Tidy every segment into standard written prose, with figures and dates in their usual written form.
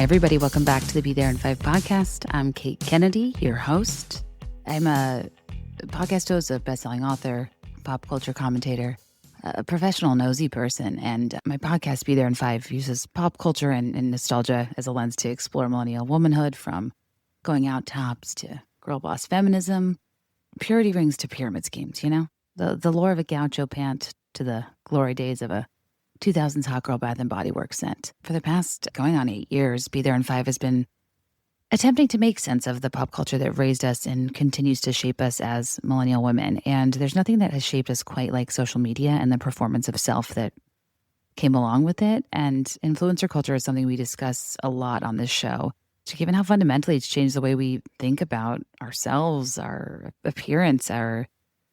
Hi, everybody. Welcome back to the Be There in 5 podcast. I'm Kate Kennedy, your host. I'm a podcast host, a best-selling author, pop culture commentator, a professional nosy person. And my podcast, Be There in 5, uses pop culture and nostalgia as a lens to explore millennial womanhood, from going out tops to girl boss feminism, purity rings to pyramid schemes, you know? The lore of a gaucho pant to the glory days of a 2000s hot girl Bath and Body Works scent. For the past going on 8 years, Be There in 5 has been attempting to make sense of the pop culture that raised us and continues to shape us as millennial women. And there's nothing that has shaped us quite like social media and the performance of self that came along with it. And influencer culture is something we discuss a lot on this show, given how fundamentally it's changed the way we think about ourselves, our appearance, our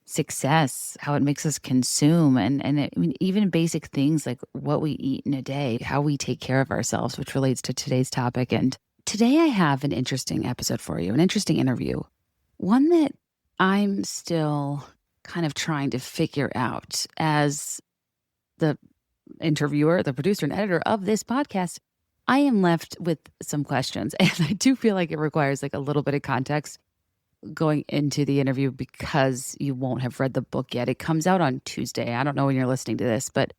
success, how it makes us consume, I mean, even basic things like what we eat in a day, how we take care of ourselves, which relates to today's topic. And today I have an interesting episode for you, an interesting interview, one that I'm still kind of trying to figure out as the interviewer, the producer and editor of this podcast. I am left with some questions, and I do feel like it requires like a little bit of context going into the interview because you won't have read the book yet. It comes out on Tuesday. I don't know when you're listening to this, but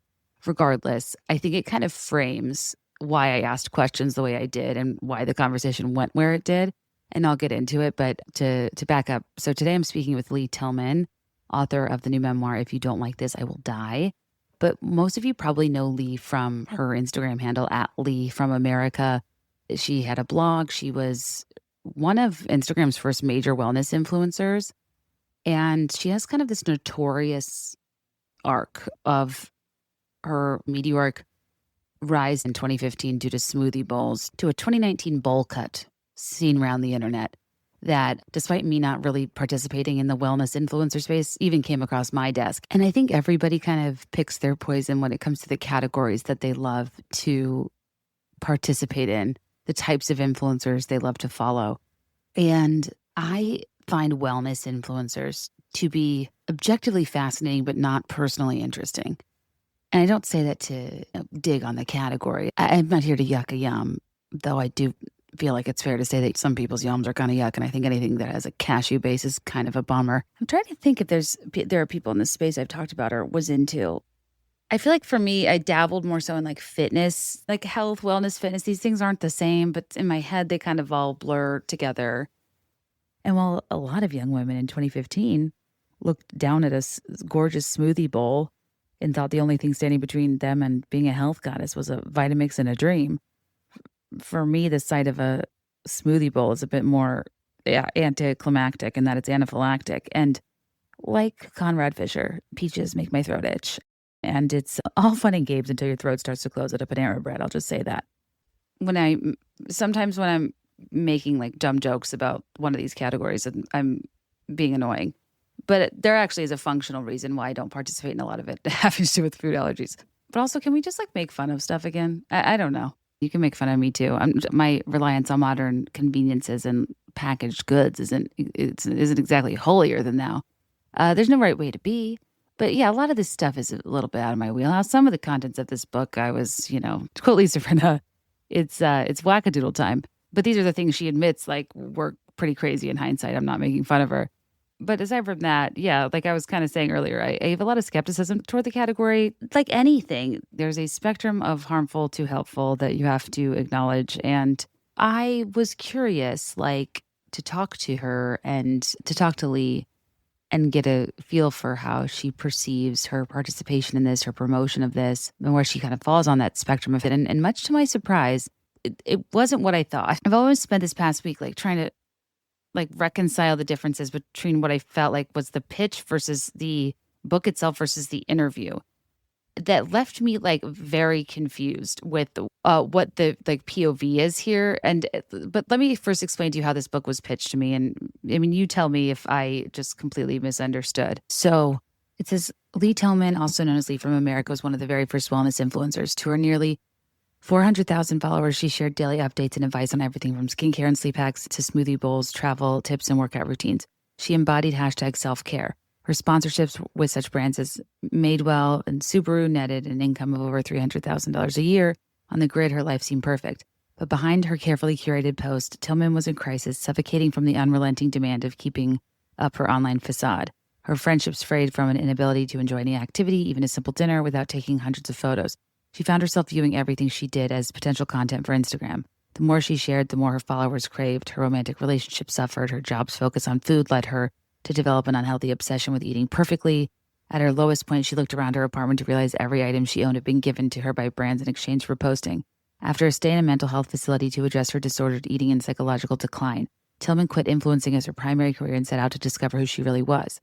regardless, I think it kind of frames why I asked questions the way I did and why the conversation went where it did. And I'll get into it. But to back up, so today I'm speaking with Lee Tillman, author of the new memoir, If You Don't Like This, I Will Die. But most of you probably know Lee from her Instagram handle, @LeeFromAmerica. She had a blog. She was one of Instagram's first major wellness influencers. And she has kind of this notorious arc of her meteoric rise in 2015 due to smoothie bowls to a 2019 bowl cut seen around the internet that, despite me not really participating in the wellness influencer space, even came across my desk. And I think everybody kind of picks their poison when it comes to the categories that they love to participate in, the types of influencers they love to follow. And I find wellness influencers to be objectively fascinating, but not personally interesting. And I don't say that to dig on the category. I'm not here to yuck a yum, though I do feel like it's fair to say that some people's yums are kind of yuck. And I think anything that has a cashew base is kind of a bummer. I'm trying to think if there are people in this space I've talked about or was into. I feel like for me, I dabbled more so in like fitness, like health, wellness, fitness. These things aren't the same, but in my head, they kind of all blur together. And while a lot of young women in 2015 looked down at a gorgeous smoothie bowl and thought the only thing standing between them and being a health goddess was a Vitamix and a dream, for me, the sight of a smoothie bowl is a bit more anticlimactic in that it's anaphylactic. And like Conrad Fisher, peaches make my throat itch. And it's all fun and games until your throat starts to close at a Panera Bread. I'll just say that. Sometimes when I'm making like dumb jokes about one of these categories, and I'm being annoying. But there actually is a functional reason why I don't participate in a lot of it having to do with food allergies. But also, can we just like make fun of stuff again? I don't know. You can make fun of me too. My reliance on modern conveniences and packaged goods isn't exactly holier than thou. There's no right way to be. But yeah, a lot of this stuff is a little bit out of my wheelhouse. Some of the contents of this book, I was, to quote Lisa Rinna, it's wackadoodle time. But these are the things she admits, like, were pretty crazy in hindsight. I'm not making fun of her. But aside from that, yeah, like I was kind of saying earlier, I have a lot of skepticism toward the category. Like anything, there's a spectrum of harmful to helpful that you have to acknowledge. And I was curious, like, to talk to her and to talk to Lee and get a feel for how she perceives her participation in this, her promotion of this, and where she kind of falls on that spectrum of it. And much to my surprise, it wasn't what I thought. I've always spent this past week like trying to like reconcile the differences between what I felt like was the pitch versus the book itself versus the interview. That left me like very confused with what the like POV is here. But let me first explain to you how this book was pitched to me. And I mean, you tell me if I just completely misunderstood. So it says Lee Tillman, also known as Lee from America, was one of the very first wellness influencers. To her nearly 400,000 followers, she shared daily updates and advice on everything from skincare and sleep hacks to smoothie bowls, travel tips, and workout routines. She embodied hashtag self-care. Her sponsorships with such brands as Madewell and Subaru netted an income of over $300,000 a year. On the grid, her life seemed perfect. But behind her carefully curated post, Tillman was in crisis, suffocating from the unrelenting demand of keeping up her online facade. Her friendships frayed from an inability to enjoy any activity, even a simple dinner, without taking hundreds of photos. She found herself viewing everything she did as potential content for Instagram. The more she shared, the more her followers craved. Her romantic relationship suffered. Her job's focus on food led her to develop an unhealthy obsession with eating perfectly. At her lowest point, she looked around her apartment to realize every item she owned had been given to her by brands in exchange for posting. After a stay in a mental health facility to address her disordered eating and psychological decline, Tillman quit influencing as her primary career and set out to discover who she really was.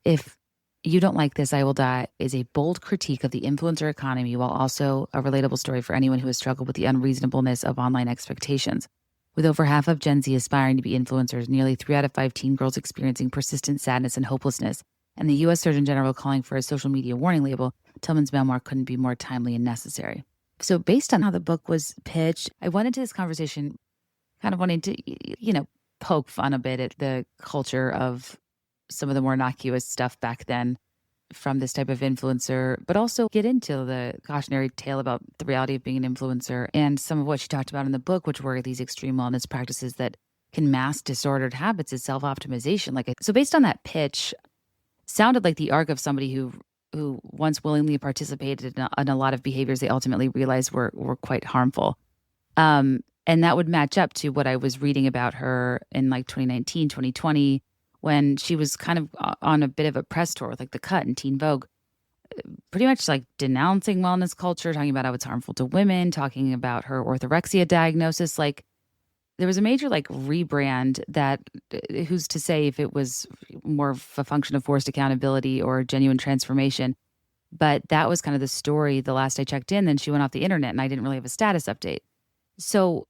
If You Don't Like This, I Will Die is a bold critique of the influencer economy while also a relatable story for anyone who has struggled with the unreasonableness of online expectations. With over half of Gen Z aspiring to be influencers, nearly 3 out of 5 teen girls experiencing persistent sadness and hopelessness, and the U.S. Surgeon General calling for a social media warning label, Tillman's memoir couldn't be more timely and necessary. So based on how the book was pitched, I went into this conversation kind of wanting to, poke fun a bit at the culture of some of the more innocuous stuff back then from this type of influencer, but also get into the cautionary tale about the reality of being an influencer and some of what she talked about in the book, which were these extreme wellness practices that can mask disordered habits as self-optimization. So based on that pitch, sounded like the arc of somebody who once willingly participated in a lot of behaviors they ultimately realized were quite harmful. And that would match up to what I was reading about her in 2019, 2020, when she was kind of on a bit of a press tour with The Cut and Teen Vogue, pretty much denouncing wellness culture, talking about how it's harmful to women, talking about her orthorexia diagnosis. There was a major rebrand that who's to say if it was more of a function of forced accountability or genuine transformation. But that was kind of the story the last I checked in. Then she went off the internet and I didn't really have a status update. So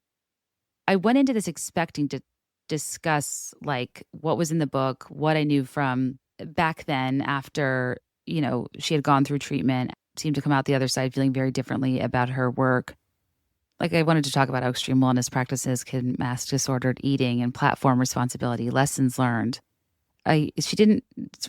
I went into this expecting to discuss what was in the book, what I knew from back then after, she had gone through treatment, seemed to come out the other side feeling very differently about her work. I wanted to talk about how extreme wellness practices can mask disordered eating and platform responsibility, lessons learned. She didn't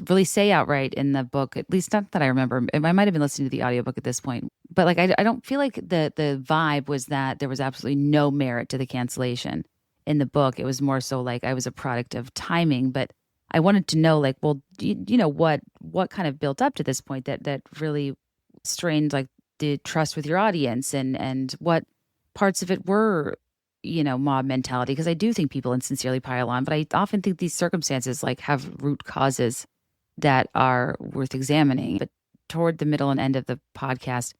really say outright in the book, at least not that I remember. I might have been listening to the audiobook at this point. But I don't feel like the vibe was that there was absolutely no merit to the cancellation in the book. It was more so I was a product of timing. But I wanted to know what kind of built up to this point that really strained the trust with your audience and what parts of it were, mob mentality, because I do think people insincerely pile on, but I often think these circumstances have root causes that are worth examining. But toward the middle and end of the podcast,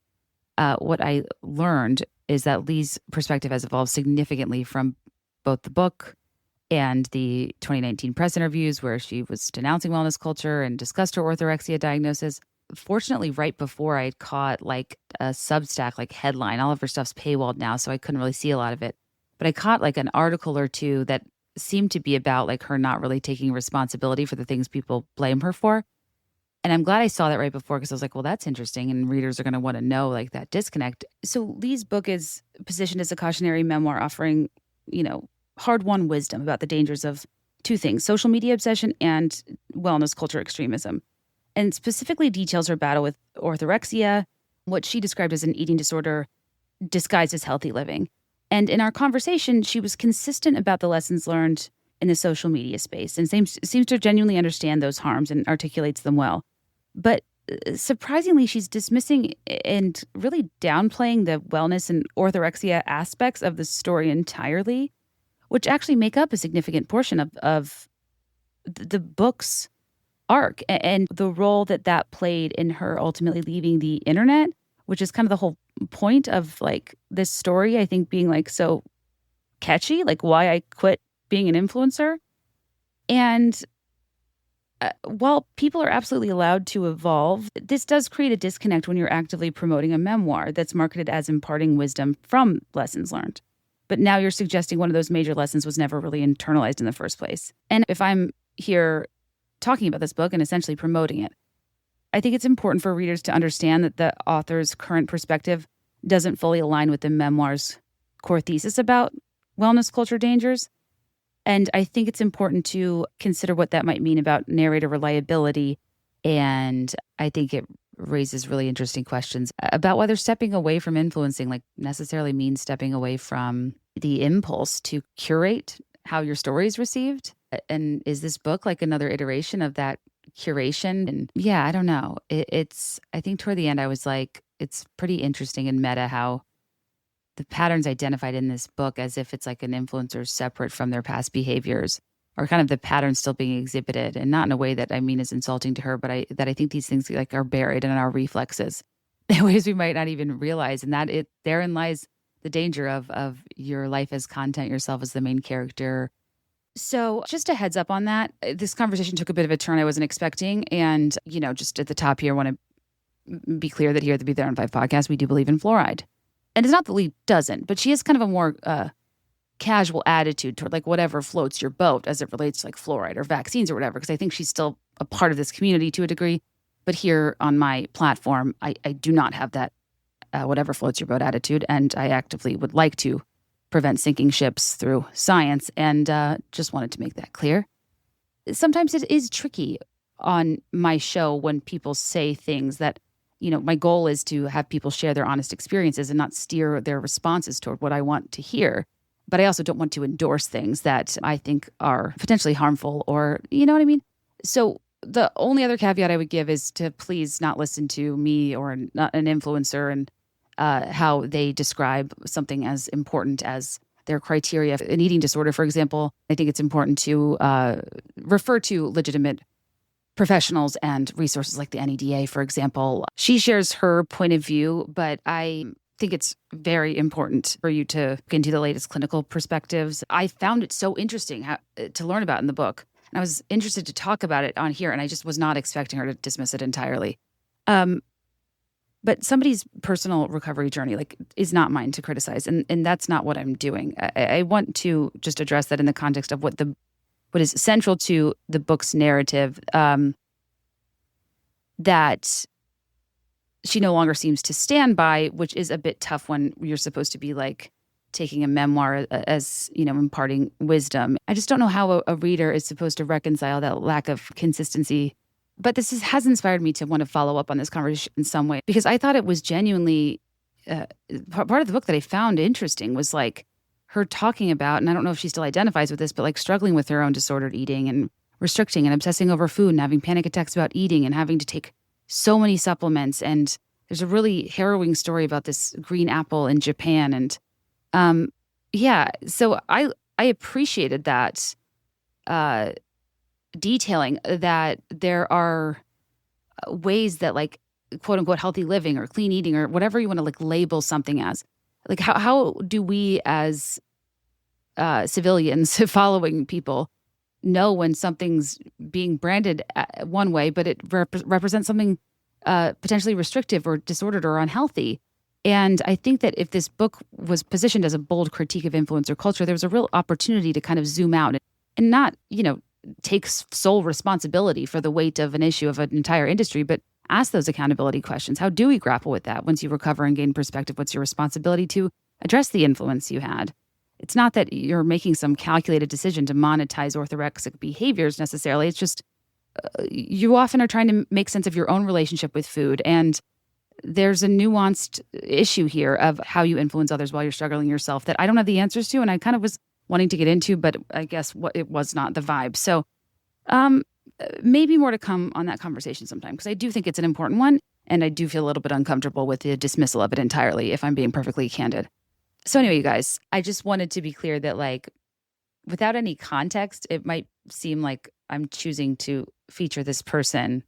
what I learned is that Lee's perspective has evolved significantly from both the book and the 2019 press interviews where she was denouncing wellness culture and discussed her orthorexia diagnosis. Fortunately, right before I had caught a Substack headline, all of her stuff's paywalled now, so I couldn't really see a lot of it. But I caught an article or two that seemed to be about her not really taking responsibility for the things people blame her for. And I'm glad I saw that right before, because I was well, that's interesting. And readers are going to want to know that disconnect. So Lee's book is positioned as a cautionary memoir offering, hard-won wisdom about the dangers of two things: social media obsession and wellness culture extremism. And specifically details her battle with orthorexia, what she described as an eating disorder disguised as healthy living. And in our conversation, she was consistent about the lessons learned in the social media space and seems to genuinely understand those harms and articulates them well. But surprisingly, she's dismissing and really downplaying the wellness and orthorexia aspects of the story entirely, which actually make up a significant portion of the book's arc and the role that played in her ultimately leaving the internet, which is kind of the whole point of this story, I think, being so catchy, why I quit being an influencer. And while people are absolutely allowed to evolve, this does create a disconnect when you're actively promoting a memoir that's marketed as imparting wisdom from lessons learned. But now you're suggesting one of those major lessons was never really internalized in the first place. And if I'm here talking about this book and essentially promoting it, I think it's important for readers to understand that the author's current perspective doesn't fully align with the memoir's core thesis about wellness culture dangers. And I think it's important to consider what that might mean about narrator reliability. And I think it raises really interesting questions about whether stepping away from influencing necessarily means stepping away from the impulse to curate how your story is received. And is this book like another iteration of that curation? And yeah, I don't know. I think toward the end, I was like, it's pretty interesting and meta how the patterns identified in this book, as if it's like an influencer separate from their past behaviors, or kind of the patterns still being exhibited, and not in a way that I mean is insulting to her, but I think these things like are buried in our reflexes in ways we might not even realize. And therein lies the danger of your life as content, yourself as the main character. So just a heads up on that. This conversation took a bit of a turn I wasn't expecting. And, just at the top here, I want to be clear that here at the Be There in 5 podcast, we do believe in fluoride. And it's not that Lee doesn't, but she has kind of a more casual attitude toward like whatever floats your boat as it relates to like fluoride or vaccines or whatever, because I think she's still a part of this community to a degree. But here on my platform, I do not have that whatever floats your boat attitude. And I actively would like to prevent sinking ships through science, and just wanted to make that clear. Sometimes it is tricky on my show when people say things that, my goal is to have people share their honest experiences and not steer their responses toward what I want to hear. But I also don't want to endorse things that I think are potentially harmful, or, you know what I mean? So the only other caveat I would give is to please not listen to me or an influencer and how they describe something as important as their criteria. An eating disorder, for example, I think it's important to refer to legitimate professionals and resources like the NEDA, for example. She shares her point of view, but I think it's very important for you to look into the latest clinical perspectives. I found it so interesting to learn about in the book. And I was interested to talk about it on here, and I just was not expecting her to dismiss it entirely. But somebody's personal recovery journey is not mine to criticize, and that's not what I'm doing. I want to just address that in the context of what is central to the book's narrative, that she no longer seems to stand by, which is a bit tough when you're supposed to be like taking a memoir as, imparting wisdom. I just don't know how a reader is supposed to reconcile that lack of consistency. But this has inspired me to want to follow up on this conversation in some way, because I thought it was genuinely part of the book that I found interesting was like her talking about, and I don't know if she still identifies with this, but like struggling with her own disordered eating and restricting and obsessing over food and having panic attacks about eating and having to take so many supplements. And there's a really harrowing story about this green apple in Japan. And so I appreciated that detailing that there are ways that like quote unquote healthy living or clean eating or whatever you want to like label something as, like how do we as civilians following people know when something's being branded one way, but it represents something potentially restrictive or disordered or unhealthy? And I think that if this book was positioned as a bold critique of influencer culture, there was a real opportunity to kind of zoom out and not, take sole responsibility for the weight of an issue of an entire industry, but ask those accountability questions. How do we grapple with that? Once you recover and gain perspective, what's your responsibility to address the influence you had? It's not that you're making some calculated decision to monetize orthorexic behaviors necessarily. It's just you often are trying to make sense of your own relationship with food. And there's a nuanced issue here of how you influence others while you're struggling yourself that I don't have the answers to. And I kind of was wanting to get into, but I guess it was not the vibe. So maybe more to come on that conversation sometime, because I do think it's an important one. And I do feel a little bit uncomfortable with the dismissal of it entirely, if I'm being perfectly candid. So anyway, you guys, I just wanted to be clear that like without any context, it might seem like I'm choosing to feature this person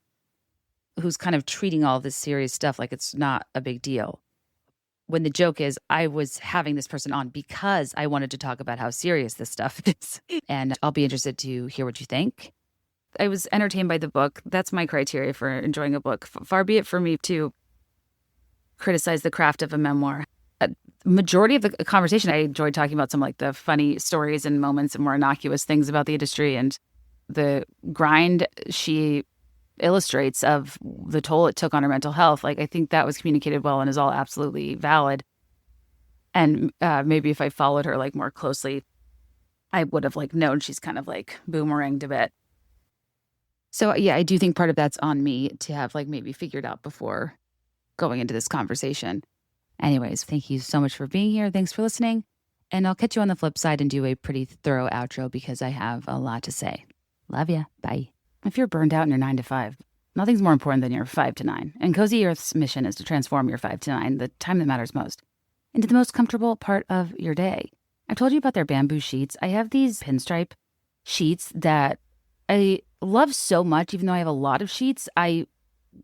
who's kind of treating all this serious stuff like it's not a big deal, when the joke is I was having this person on because I wanted to talk about how serious this stuff is. And I'll be interested to hear what you think. I was entertained by the book. That's my criteria for enjoying a book. Far be it for me to criticize the craft of a memoir. A majority of the conversation, I enjoyed talking about some like the funny stories and moments and more innocuous things about the industry and the grind she illustrates of the toll it took on her mental health. Like, I think that was communicated well and is all absolutely valid. And maybe if I followed her like more closely, I would have like known she's kind of like boomeranged a bit. So yeah, I do think part of that's on me to have like maybe figured out before going into this conversation. Anyways, thank you so much for being here. Thanks for listening. And I'll catch you on the flip side and do a pretty thorough outro because I have a lot to say. Love ya. Bye. If you're burned out in your 9 to 5, nothing's more important than your 5 to 9. And Cozy Earth's mission is to transform your 5 to 9, the time that matters most, into the most comfortable part of your day. I've told you about their bamboo sheets. I have these pinstripe sheets that I love so much. Even though I have a lot of sheets, I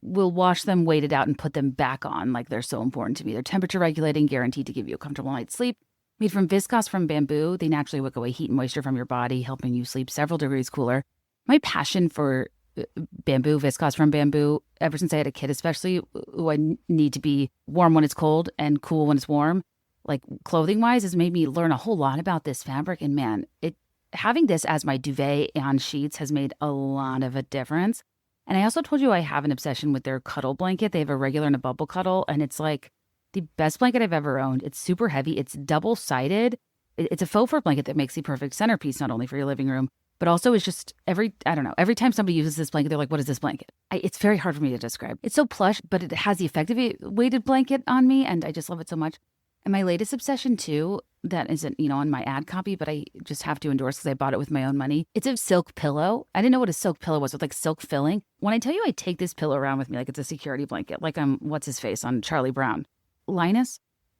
will wash them, wait it out, and put them back on like they're so important to me. They're temperature regulating, guaranteed to give you a comfortable night's sleep. Made from viscose from bamboo, they naturally wick away heat and moisture from your body, helping you sleep several degrees cooler. My passion for bamboo, viscose from bamboo, ever since I had a kid especially, who I need to be warm when it's cold and cool when it's warm, like clothing-wise, has made me learn a whole lot about this fabric. And man, having this as my duvet on sheets has made a lot of a difference. And I also told you I have an obsession with their Cuddle blanket. They have a regular and a bubble Cuddle, and it's like the best blanket I've ever owned. It's super heavy. It's double-sided. It's a faux fur blanket that makes the perfect centerpiece, not only for your living room, but also is just every time somebody uses this blanket, they're like, what is this blanket? It's very hard for me to describe. It's so plush, but it has the effect of a weighted blanket on me, and I just love it so much. And my latest obsession too, that isn't, on my ad copy, but I just have to endorse because I bought it with my own money. It's a silk pillow. I didn't know what a silk pillow was with like silk filling. When I tell you I take this pillow around with me like it's a security blanket, like I'm, what's his face on Charlie Brown. Linus,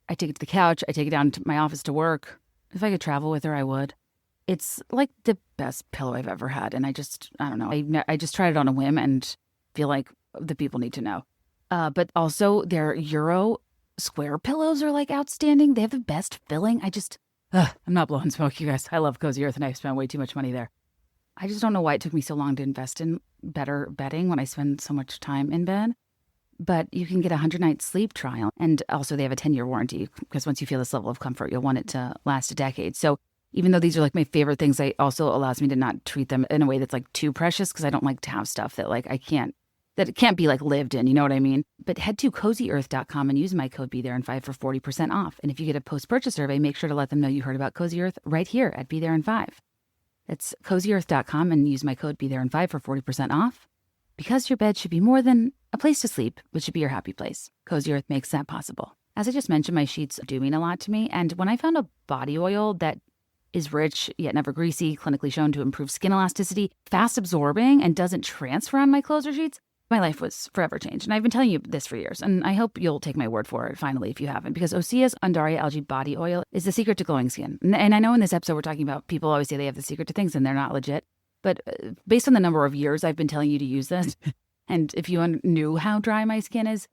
I take it to the couch. I take it down to my office to work. If I could travel with her, I would. It's like the best pillow I've ever had. And I don't know. I just tried it on a whim and feel like the people need to know. But also their Euro square pillows are like outstanding. They have the best filling. I'm not blowing smoke, you guys. I love Cozy Earth and I've spent way too much money there. I just don't know why it took me so long to invest in better bedding when I spend so much time in bed. But you can get a 100-night sleep trial. And also they have a 10-year warranty because once you feel this level of comfort, you'll want it to last a decade. So even though these are like my favorite things, it also allows me to not treat them in a way that's like too precious because I don't like to have stuff that like that it can't be like lived in, you know what I mean? But head to CozyEarth.com and use my code BeThereIn5 for 40% off. And if you get a post-purchase survey, make sure to let them know you heard about Cozy Earth right here at BeThereIn5. That's CozyEarth.com and use my code BeThereIn5 for 40% off. Because your bed should be more than a place to sleep, it should be your happy place. Cozy Earth makes that possible. As I just mentioned, my sheets do mean a lot to me. And when I found a body oil that is rich yet never greasy, clinically shown to improve skin elasticity, fast absorbing, and doesn't transfer on my clothes or sheets, my life was forever changed. And I've been telling you this for years, and I hope you'll take my word for it finally if you haven't, because Osea's Undaria Algae Body Oil is the secret to glowing skin. And I know in this episode we're talking about people always say they have the secret to things and they're not legit. But based on the number of years I've been telling you to use this, and if you knew how dry my skin is,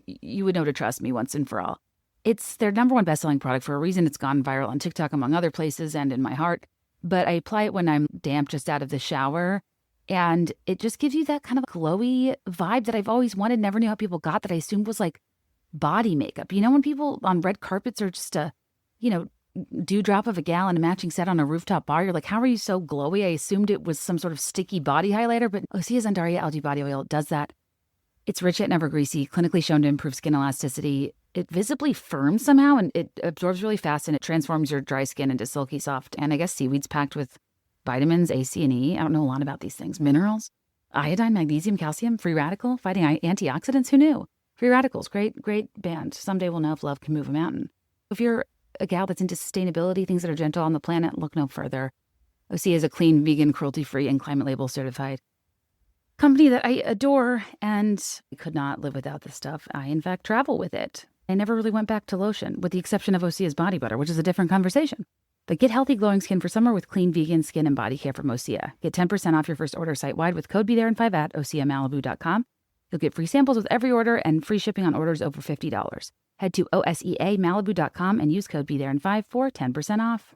you would know to trust me once and for all. It's their number one best-selling product for a reason. It's gone viral on TikTok, among other places, and in my heart. But I apply it when I'm damp just out of the shower, and it just gives you that kind of glowy vibe that I've always wanted, never knew how people got, that I assumed was like body makeup. You know when people on red carpets are just a, dewdrop of a gal in a matching set on a rooftop bar, you're like, how are you so glowy? I assumed it was some sort of sticky body highlighter, but Osea's Undaria Algae Body Oil does that. It's rich yet never greasy, clinically shown to improve skin elasticity. It visibly firms somehow, and it absorbs really fast, and it transforms your dry skin into silky soft. And I guess seaweed's packed with vitamins A, C, and E. I don't know a lot about these things. Minerals, iodine, magnesium, calcium, free radical, fighting antioxidants. Who knew? Free radicals, great band. Someday we'll know if love can move a mountain. If you're a gal that's into sustainability, things that are gentle on the planet, look no further. Osea is a clean, vegan, cruelty-free, and climate label certified company that I adore, and I could not live without this stuff. I, in fact, travel with it. I never really went back to lotion, with the exception of Osea's body butter, which is a different conversation. But get healthy, glowing skin for summer with clean, vegan skin and body care from Osea. Get 10% off your first order site-wide with code BeThereIn5 at OseaMalibu.com. You'll get free samples with every order and free shipping on orders over $50. Head to OSEAMalibu.com and use code BeThereIn5 for 10% off.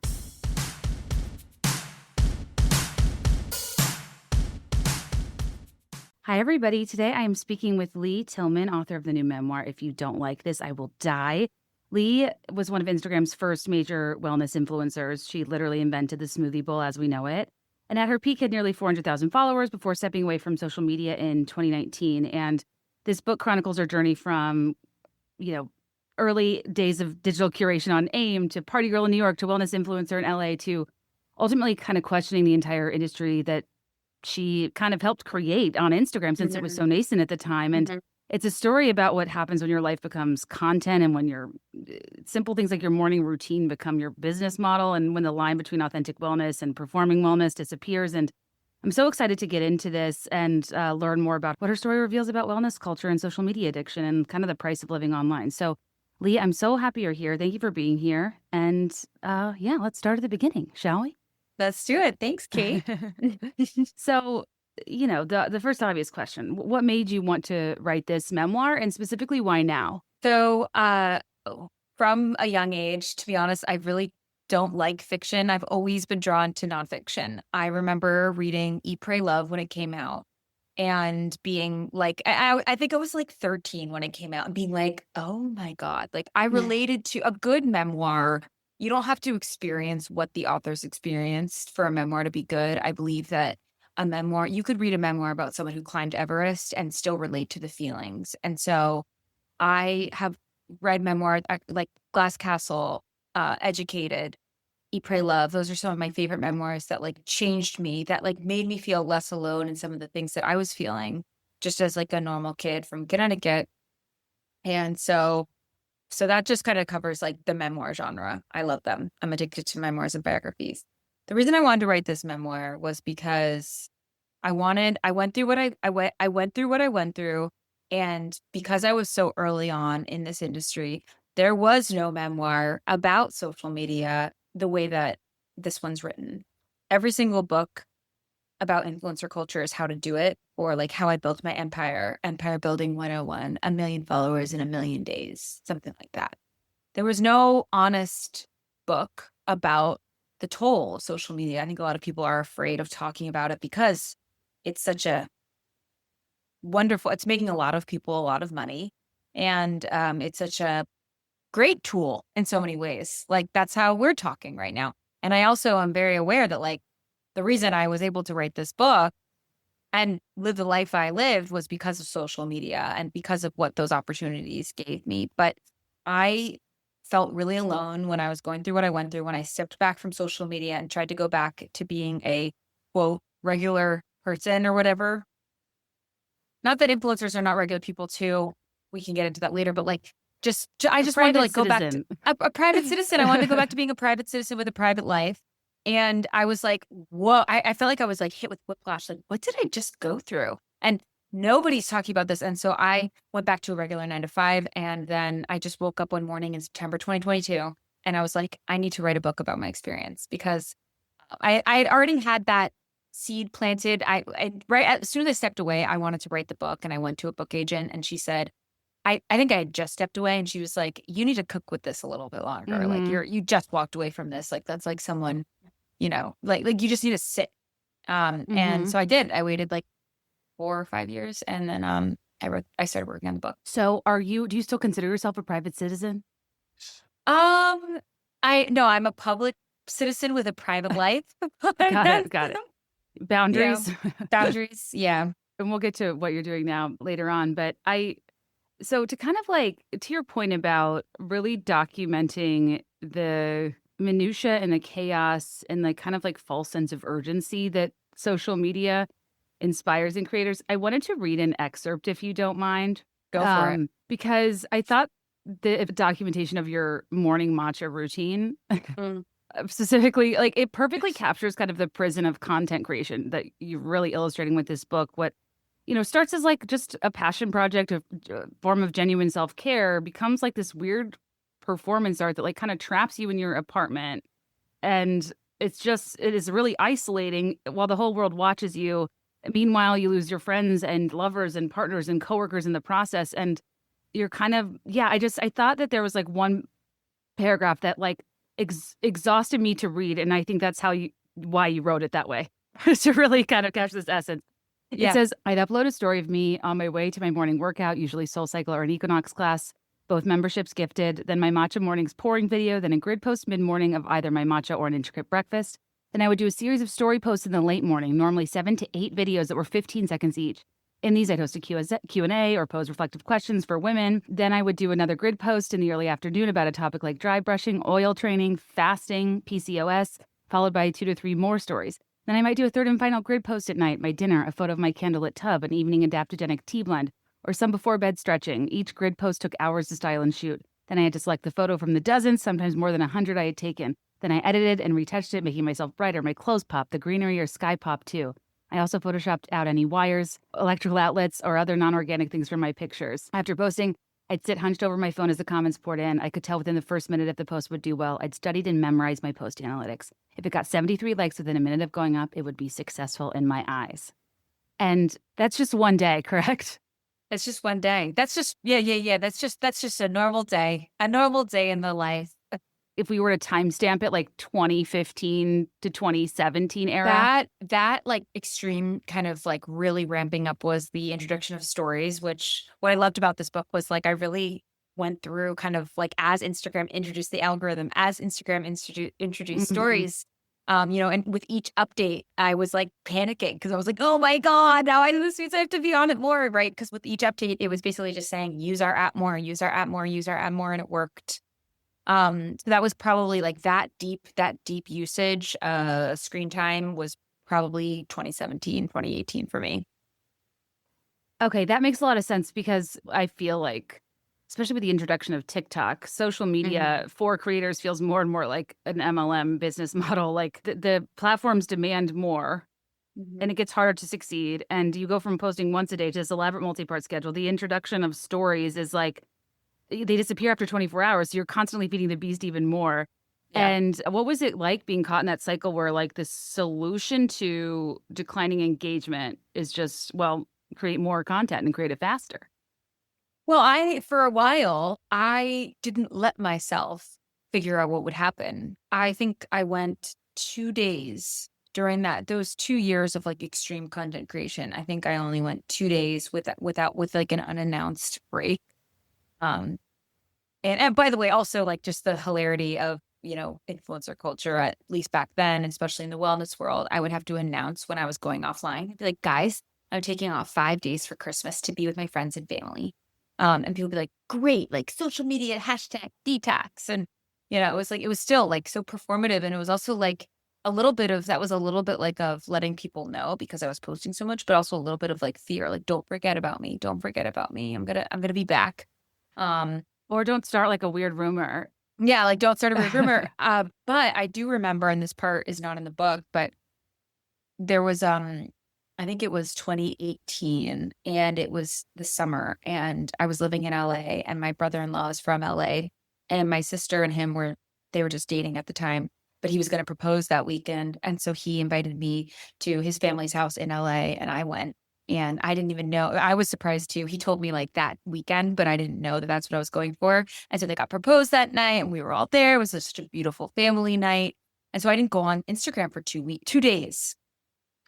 Hi, everybody. Today I am speaking with Lee Tillman, author of the new memoir, If You Don't Like This, I Will Die. Lee was one of Instagram's first major wellness influencers. She literally invented the Smoothie Bowl as we know it. And at her peak had nearly 400,000 followers before stepping away from social media in 2019. And this book chronicles her journey from, early days of digital curation on AIM to party girl in New York to wellness influencer in LA to ultimately kind of questioning the entire industry that she kind of helped create on Instagram since it was so nascent at the time. And It's a story about what happens when your life becomes content and when your simple things like your morning routine become your business model, and when the line between authentic wellness and performing wellness disappears. And I'm so excited to get into this and learn more about what her story reveals about wellness culture and social media addiction and kind of the price of living online. So, Lee, I'm so happy you're here. Thank you for being here. And yeah, let's start at the beginning, shall we? Let's do it. Thanks, Kate. So, the first obvious question, what made you want to write this memoir, and specifically why now? So, from a young age, to be honest, I really don't like fiction. I've always been drawn to nonfiction. I remember reading Eat, Pray, Love when it came out and being like, I think I was like 13 when it came out and being like, oh my God, like I related to a good memoir. You don't have to experience what the authors experienced for a memoir to be good. I believe that a memoir, you could read a memoir about someone who climbed Everest and still relate to the feelings. And so I have read memoirs like Glass Castle, Educated, Eat, Pray, Love. Those are some of my favorite memoirs that like changed me, that like made me feel less alone in some of the things that I was feeling just as like a normal kid from Connecticut. And so that just kind of covers like the memoir genre. I love them. I'm addicted to memoirs and biographies. The reason I wanted to write this memoir was because I went through what I went through what I went through. And because I was so early on in this industry, there was no memoir about social media the way that this one's written. Every single book about influencer culture is how to do it, or like how I built my empire building 101, 1,000,000 followers in 1,000,000 days, something like that. There was no honest book about the toll of social media. I think a lot of people are afraid of talking about it because it's such a wonderful, it's making a lot of people a lot of money. And it's such a great tool in so many ways. Like that's how we're talking right now. And I also am very aware that like the reason I was able to write this book and live the life I lived was because of social media and because of what those opportunities gave me. But I felt really alone when I was going through what I went through, when I stepped back from social media and tried to go back to being a, quote, regular person or whatever. Not that influencers are not regular people too. We can get into that later, but like I just wanted to like go back to a private citizen. I wanted to go back to being a private citizen with a private life. And I was like, whoa, I felt like I was like hit with whiplash. Like, what did I just go through? And nobody's talking about this. And so I went back to a regular 9 to 5. And then I just woke up one morning in September 2022. And I was like, I need to write a book about my experience because I had already had that seed planted. I right as soon as I stepped away, I wanted to write the book. And I went to a book agent and she said, I think I had just stepped away. And she was like, you need to cook with this a little bit longer. Mm-hmm. Like you just walked away from this. Like that's like someone, like you just need to sit. And so I did. I waited like 4 or 5 years, and then I started working on the book. So do you still consider yourself a private citizen? I'm a public citizen with a private life. Got it. Boundaries. Yeah. Boundaries, yeah. And we'll get to what you're doing now later on. But so to kind of like, to your point about really documenting the minutia and the chaos and the kind of like false sense of urgency that social media inspires in creators, I wanted to read an excerpt, if you don't mind. Go for it. Because I thought the documentation of your morning matcha routine, specifically, like it perfectly captures kind of the prison of content creation that you're really illustrating with this book. What starts as like just a passion project, a form of genuine self-care, becomes like this weird performance art that like kind of traps you in your apartment. And it is really isolating while the whole world watches you. Meanwhile, you lose your friends and lovers and partners and coworkers in the process. And you're kind of, I thought that there was like one paragraph that like exhausted me to read. And I think that's why you wrote it that way, to really kind of capture this essence. Yeah. It says, I'd upload a story of me on my way to my morning workout, usually SoulCycle or an Equinox class, both memberships gifted, then my matcha mornings pouring video, then a grid post mid-morning of either my matcha or an intricate breakfast. Then I would do a series of story posts in the late morning, normally 7 to 8 videos that were 15 seconds each. In these, I'd host a Q&A or pose reflective questions for women. Then I would do another grid post in the early afternoon about a topic like dry brushing, oil training, fasting, PCOS, followed by 2 to 3 more stories. Then I might do a third and final grid post at night, my dinner, a photo of my candlelit tub, an evening adaptogenic tea blend, or some before bed stretching. Each grid post took hours to style and shoot. Then I had to select the photo from the dozens, sometimes more than 100 I had taken. Then I edited and retouched it, making myself brighter. My clothes popped, the greenery or sky popped too. I also photoshopped out any wires, electrical outlets, or other non-organic things from my pictures. After posting, I'd sit hunched over my phone as the comments poured in. I could tell within the first minute if the post would do well. I'd studied and memorized my post analytics. If it got 73 likes within a minute of going up, it would be successful in my eyes. And that's just one day, correct? That's just one day. That's just, yeah. That's just a normal day in the life. If we were to timestamp it like 2015 to 2017 era. That like extreme kind of like really ramping up was the introduction of stories, which what I loved about this book was like I really went through kind of like as Instagram introduced the algorithm, as Instagram introduced stories, and with each update, I was like panicking because I was like, oh my God, now this means I have to be on it more, right? Because with each update, it was basically just saying, use our app more, use our app more, use our app more, and it worked. So that was probably like that deep usage, screen time was probably 2017, 2018 for me. Okay, that makes a lot of sense because I feel like, especially with the introduction of TikTok, social media for creators feels more and more like an MLM business model. Like the platforms demand more and it gets harder to succeed. And you go from posting once a day to this elaborate multi-part schedule. The introduction of stories is like, they disappear after 24 hours. So you're constantly feeding the beast even more. Yeah. And what was it like being caught in that cycle where like the solution to declining engagement is just, well, create more content and create it faster? Well, for a while, I didn't let myself figure out what would happen. I think I went 2 days during those 2 years of like extreme content creation. I think I only went 2 days with like an unannounced break. And by the way, also like just the hilarity of, influencer culture, at least back then, especially in the wellness world, I would have to announce when I was going offline. I'd be like, guys, I'm taking off 5 days for Christmas to be with my friends and family. And people would be like, great, like social media hashtag detox. And, it was still like so performative. And it was also like a little bit of like of letting people know because I was posting so much, but also a little bit of like fear, like, don't forget about me. Don't forget about me. I'm going to be back. Or don't start like a weird rumor. Yeah, like don't start a weird rumor. But I do remember, and this part is not in the book, but there was I think it was 2018 and it was the summer and I was living in LA and my brother-in-law is from LA and my sister and him were just dating at the time, but he was going to propose that weekend. And so he invited me to his family's house in LA and I went. And I didn't even know. I was surprised too. He told me like that weekend, but I didn't know that that's what I was going for. And so they got proposed that night and we were all there. It was such a beautiful family night. And so I didn't go on Instagram for 2 days.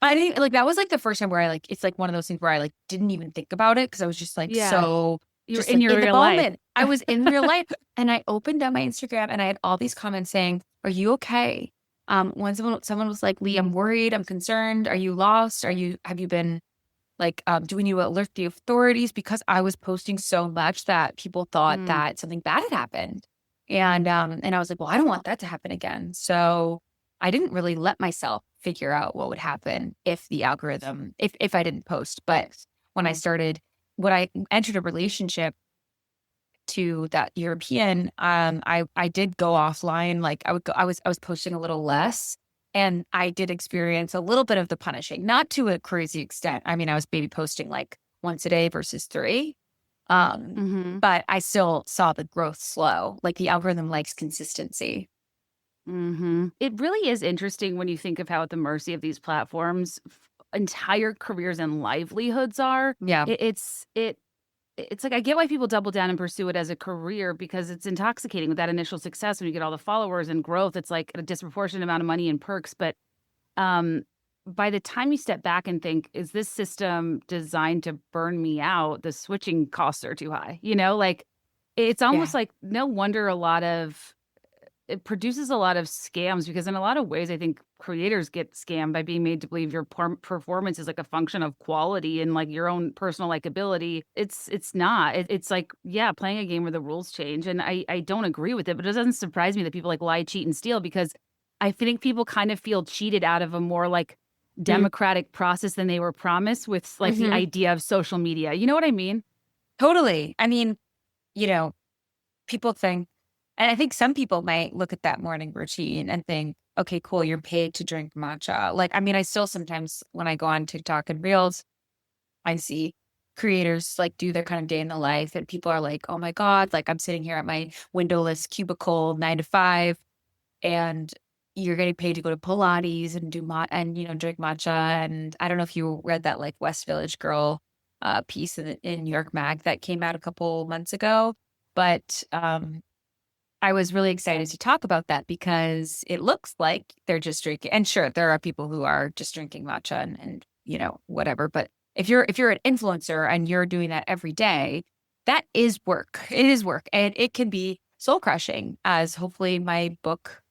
I didn't like, that was like the first time where I like, it's like one of those things where I like didn't even think about it. Cause I was just like, so you're in your real life. I was in real life and I opened up my Instagram and I had all these comments saying, are you okay? When someone was like, Lee, I'm worried. I'm concerned. Are you lost? have you been like, do we need to alert the authorities? Because I was posting so much that people thought that something bad had happened. And I was like, well, I don't want that to happen again. So I didn't really let myself figure out what would happen if the algorithm, if I didn't post. But when I entered a relationship to that European, I did go offline. Like I was posting a little less. And I did experience a little bit of the punishing, not to a crazy extent. I mean, I was maybe posting like once a day versus 3. But I still saw the growth slow. Like the algorithm likes consistency. It really is interesting when you think of how at the mercy of these platforms, entire careers and livelihoods are. Yeah. It's like I get why people double down and pursue it as a career because it's intoxicating with that initial success when you get all the followers and growth. It's like a disproportionate amount of money and perks. But by the time you step back and think, is this system designed to burn me out? The switching costs are too high. Like it's almost like no wonder it produces a lot of scams because in a lot of ways, I think creators get scammed by being made to believe your performance is like a function of quality and like your own personal likability. It's not. It's like, yeah, playing a game where the rules change. And I don't agree with it, but it doesn't surprise me that people like lie, cheat, and steal because I think people kind of feel cheated out of a more like democratic process than they were promised with like the idea of social media. You know what I mean? Totally. I mean, you know, people think, and I think some people might look at that morning routine and think, okay, cool, you're paid to drink matcha. Like, I mean, I still sometimes when I go on TikTok and Reels, I see creators like do their kind of day in the life and people are like, oh my God, like I'm sitting here at my windowless cubicle 9 to 5 and you're getting paid to go to Pilates and do and drink matcha. And I don't know if you read that like West Village Girl piece in New York Mag that came out a couple months ago. But I was really excited to talk about that because it looks like they're just drinking. And sure, there are people who are just drinking matcha and whatever. But if you're an influencer and you're doing that every day, that is work. It is work, and it can be soul crushing, as hopefully my book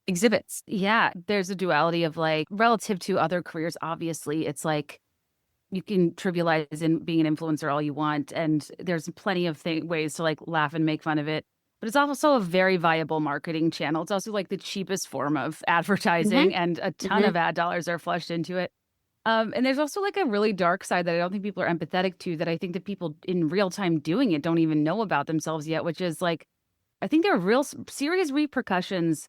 exhibits. Yeah, there's a duality of like relative to other careers. Obviously, it's like you can trivialize in being an influencer all you want, and there's plenty of ways to like laugh and make fun of it. But it's also a very viable marketing channel. It's also like the cheapest form of advertising, and a ton of ad dollars are flushed into it. And there's also like a really dark side that I don't think people are empathetic to, that I think that people in real time doing it don't even know about themselves yet, which is like, I think there are real serious repercussions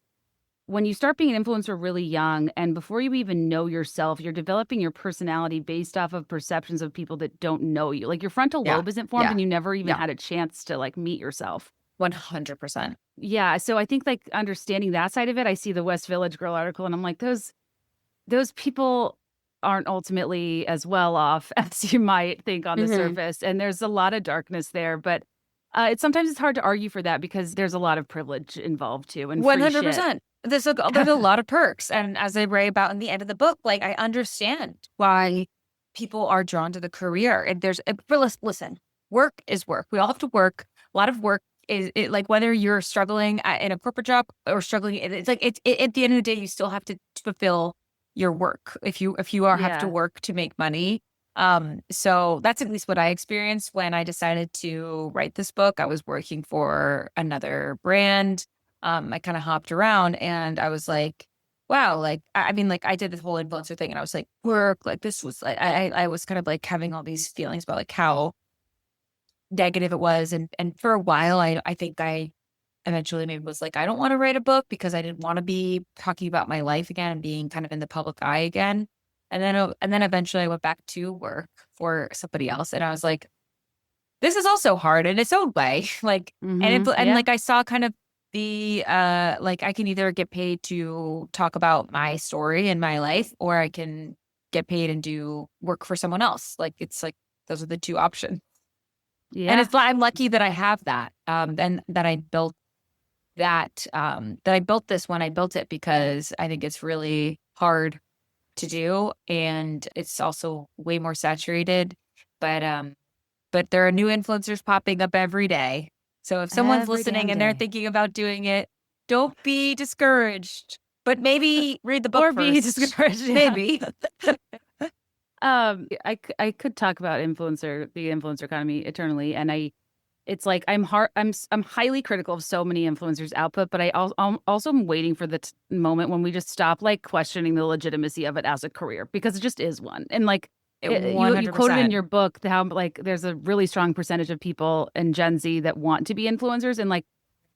when you start being an influencer really young, and before you even know yourself, you're developing your personality based off of perceptions of people that don't know you. Like your frontal lobe isn't formed and you never even had a chance to like meet yourself. 100%. Yeah. So I think like understanding that side of it, I see the West Village Girl article and I'm like, those people aren't ultimately as well off as you might think on the surface. And there's a lot of darkness there, but sometimes it's hard to argue for that because there's a lot of privilege involved too. And 100%. There's a lot of perks. And as I write about in the end of the book, like I understand why people are drawn to the career. And listen, work is work. We all have to work. A lot of work is like whether you're struggling in a corporate job or struggling, it's like at the end of the day, you still have to fulfill your work if you have to work to make money. So that's at least what I experienced when I decided to write this book. I was working for another brand. I kind of hopped around and I was like, wow, like, I mean, like I did this whole influencer thing and I was like, work, like this was like, I was kind of like having all these feelings about like how negative it was. And for a while, I think I eventually maybe was like, I don't want to write a book because I didn't want to be talking about my life again and being kind of in the public eye again. And then eventually I went back to work for somebody else. And I was like, this is also hard in its own way. Like, and like I saw kind of the like I can either get paid to talk about my story and my life, or I can get paid and do work for someone else. Like it's like those are the two options. Yeah. And I'm lucky that I have that. And that I built that I built this when I built it, because I think it's really hard to do and it's also way more saturated. But there are new influencers popping up every day. So if someone's listening and they're thinking about doing it, don't be discouraged. But maybe read the book or first. Be discouraged. Maybe. I could talk about the influencer economy eternally, and it's like I'm highly critical of so many influencers' output, but I also am waiting for the moment when we just stop like questioning the legitimacy of it as a career, because it just is one. And like you quoted in your book how like there's a really strong percentage of people in Gen Z that want to be influencers, and like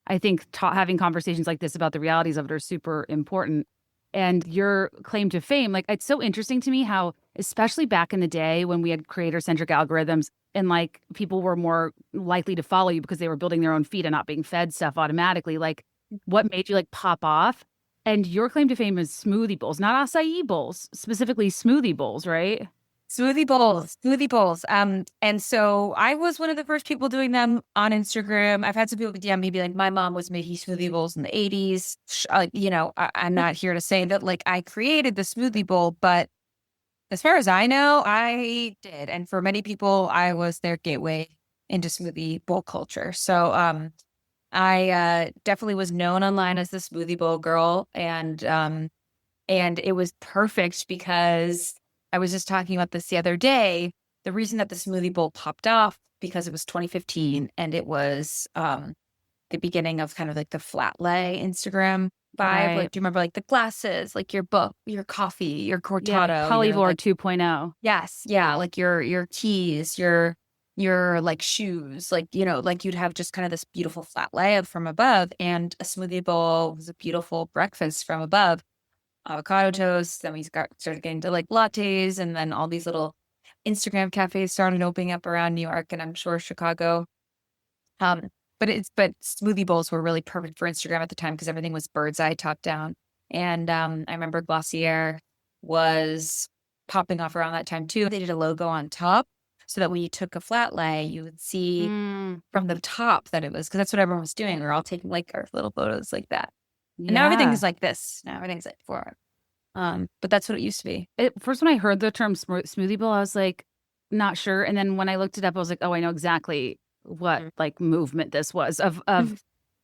I think having conversations like this about the realities of it are super important. And your claim to fame, like it's so interesting to me how, especially back in the day when we had creator-centric algorithms and like people were more likely to follow you because they were building their own feed and not being fed stuff automatically, like what made you like pop off? And your claim to fame is smoothie bowls, not acai bowls, specifically smoothie bowls, right? Smoothie bowls. And so I was one of the first people doing them on Instagram. I've had some people DM me be like, my mom was making smoothie bowls in the 80s. I'm not here to say that like I created the smoothie bowl, but as far as I know, I did. And for many people, I was their gateway into smoothie bowl culture. So I definitely was known online as the smoothie bowl girl. And it was perfect because I was just talking about this the other day. The reason that the smoothie bowl popped off because it was 2015 and it was the beginning of kind of like the flat lay Instagram vibe. Right. Like, do you remember like the glasses, like your book, your coffee, your cortado, Polyvore 2.0. Yes. Yeah. Like your keys, your your like shoes, like, you know, like you'd have just kind of this beautiful flat layout from above, and a smoothie bowl was a beautiful breakfast from above. Avocado toast. Then we started getting to like lattes, and then all these little Instagram cafes started opening up around New York, and I'm sure Chicago. Um, but smoothie bowls were really perfect for Instagram at the time because everything was bird's eye top down. And I remember Glossier was popping off around that time too. They did a logo on top so that when you took a flat lay, you would see from the top that it was, because that's what everyone was doing. We were all taking like our little photos like that. And now everything is like this. Now everything's like forward. But that's what it used to be. First, when I heard the term smoothie bowl, I was like, not sure. And then when I looked it up, I was like, oh, I know exactly what like movement this was of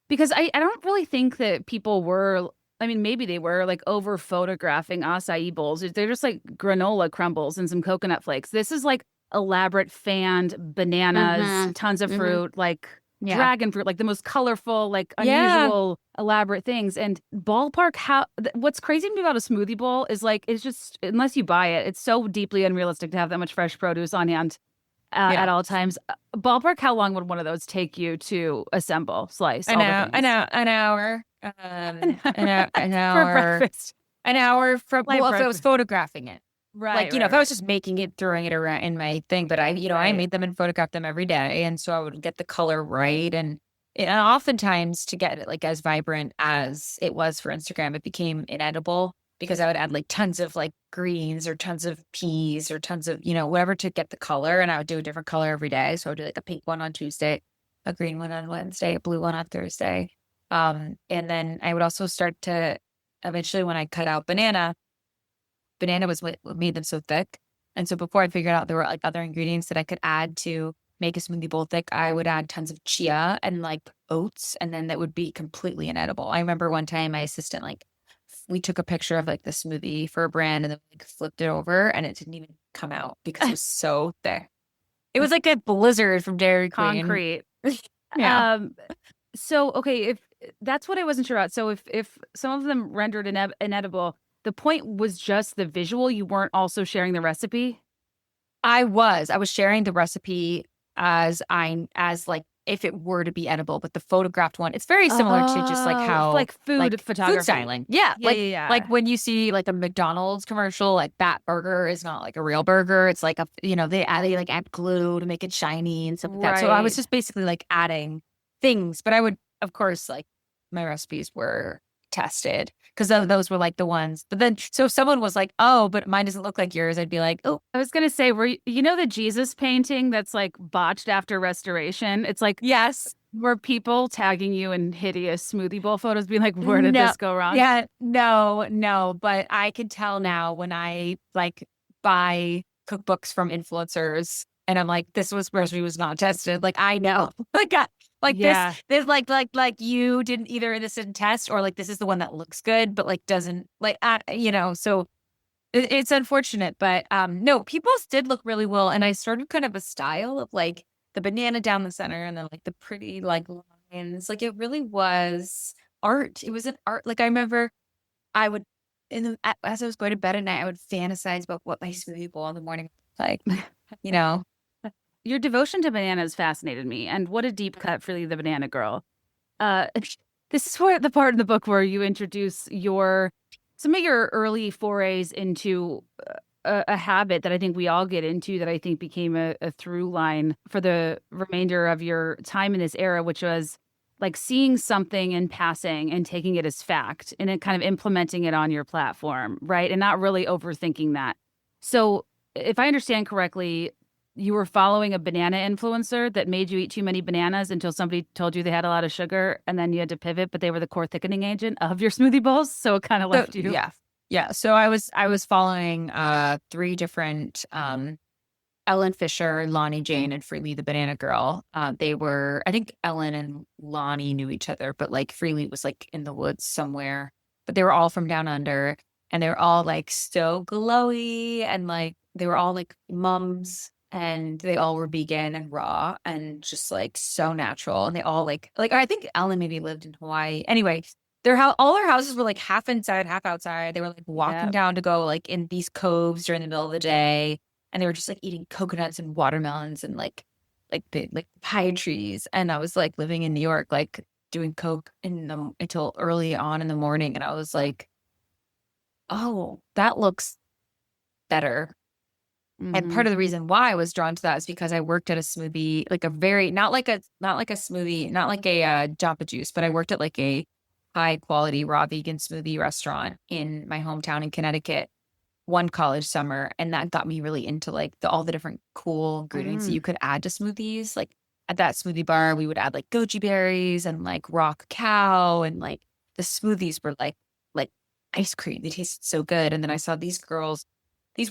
because I don't really think that people were, I mean, maybe they were like over photographing acai bowls. They're just like granola crumbles and some coconut flakes. This is like elaborate fanned bananas, tons of fruit, like dragon fruit, like the most colorful, like unusual, elaborate things. And ballpark, what's crazy to me about a smoothie bowl is like, it's just, unless you buy it, it's so deeply unrealistic to have that much fresh produce on hand at all times. Ballpark, how long would one of those take you to assemble, slice? An hour. An hour For breakfast. An hour from, well, if I was photographing it. Right. Like, you know, if I was just making it, throwing it around in my thing, but I made them and photographed them every day. And so I would get the color right. And oftentimes to get it like as vibrant as it was for Instagram, it became inedible because I would add like tons of like greens or tons of peas or tons of, you know, whatever to get the color. And I would do a different color every day. So I would do like a pink one on Tuesday, a green one on Wednesday, a blue one on Thursday. And then I would also start to eventually, when I cut out banana was what made them so thick. And so before I figured out there were like other ingredients that I could add to make a smoothie bowl thick, I would add tons of chia and like oats, and then that would be completely inedible. I remember one time my assistant, like, we took a picture of like the smoothie for a brand and then like flipped it over and it didn't even come out because it was so thick. It was like a blizzard from Dairy Queen. Concrete. Yeah. So, okay, if that's what I wasn't sure about. So if some of them rendered inedible, the point was just the visual. You weren't also sharing the recipe? I was sharing the recipe as like if it were to be edible, but the photographed one, it's very similar to just like how like food photography. Food styling. Yeah. Like when you see like a McDonald's commercial, like that burger is not like a real burger. It's like they add glue to make it shiny and stuff like that. So I was just basically like adding things, but I would, of course, like my recipes were tested because those were like the ones. But then, so if someone was like, oh, but mine doesn't look like yours, I'd be like, oh. I was going to say, you know the Jesus painting that's like botched after restoration? It's like, yes. Were people tagging you in hideous smoothie bowl photos being like, where did this go wrong? Yeah, no. But I can tell now when I like buy cookbooks from influencers and I'm like, this recipe was not tested. Like, I know. This like you didn't either, this didn't test, or like this is the one that looks good but like doesn't like so it's unfortunate. But no, people did look really well, and I started kind of a style of like the banana down the center and then like the pretty like lines. Like it really was art. It was an art. Like I remember I would as I was going to bed at night, I would fantasize about what my smoothie bowl in the morning was like. Your devotion to bananas fascinated me, and what a deep cut for the banana girl. This is the part of the book where you introduce some of your early forays into a habit that I think we all get into that I think became a through line for the remainder of your time in this era, which was like seeing something in passing and taking it as fact and then kind of implementing it on your platform, right? And not really overthinking that. So if I understand correctly, you were following a banana influencer that made you eat too many bananas until somebody told you they had a lot of sugar, and then you had to pivot, but they were the core thickening agent of your smoothie bowls. So it kind of left you. Yeah. So I was following 3 different Ellen Fisher, Lonnie Jane, and Freely the Banana Girl. They were, I think Ellen and Lonnie knew each other, but like Freely was like in the woods somewhere. But they were all from down under, and they were all like so glowy, and like they were all like mums. And they all were vegan and raw and just like so natural. And they all like I think Ellen maybe lived in Hawaii. Anyway, all their houses were like half inside, half outside. They were like walking down to go like in these coves during the middle of the day. And they were just like eating coconuts and watermelons and like like the like pine trees. And I was like living in New York, like doing coke until early on in the morning. And I was like, oh, that looks better. And Mm-hmm. part of the reason why I was drawn to that is because I worked at a smoothie, like a very not like a smoothie, not like a Jamba Juice, but I worked at like a high quality raw vegan smoothie restaurant in my hometown in Connecticut one college summer, and that got me really into like all the different cool ingredients that Mm. you could add to smoothies. Like at that smoothie bar, we would add like goji berries and like raw cacao, and like the smoothies were like ice cream. They tasted so good. And then I saw these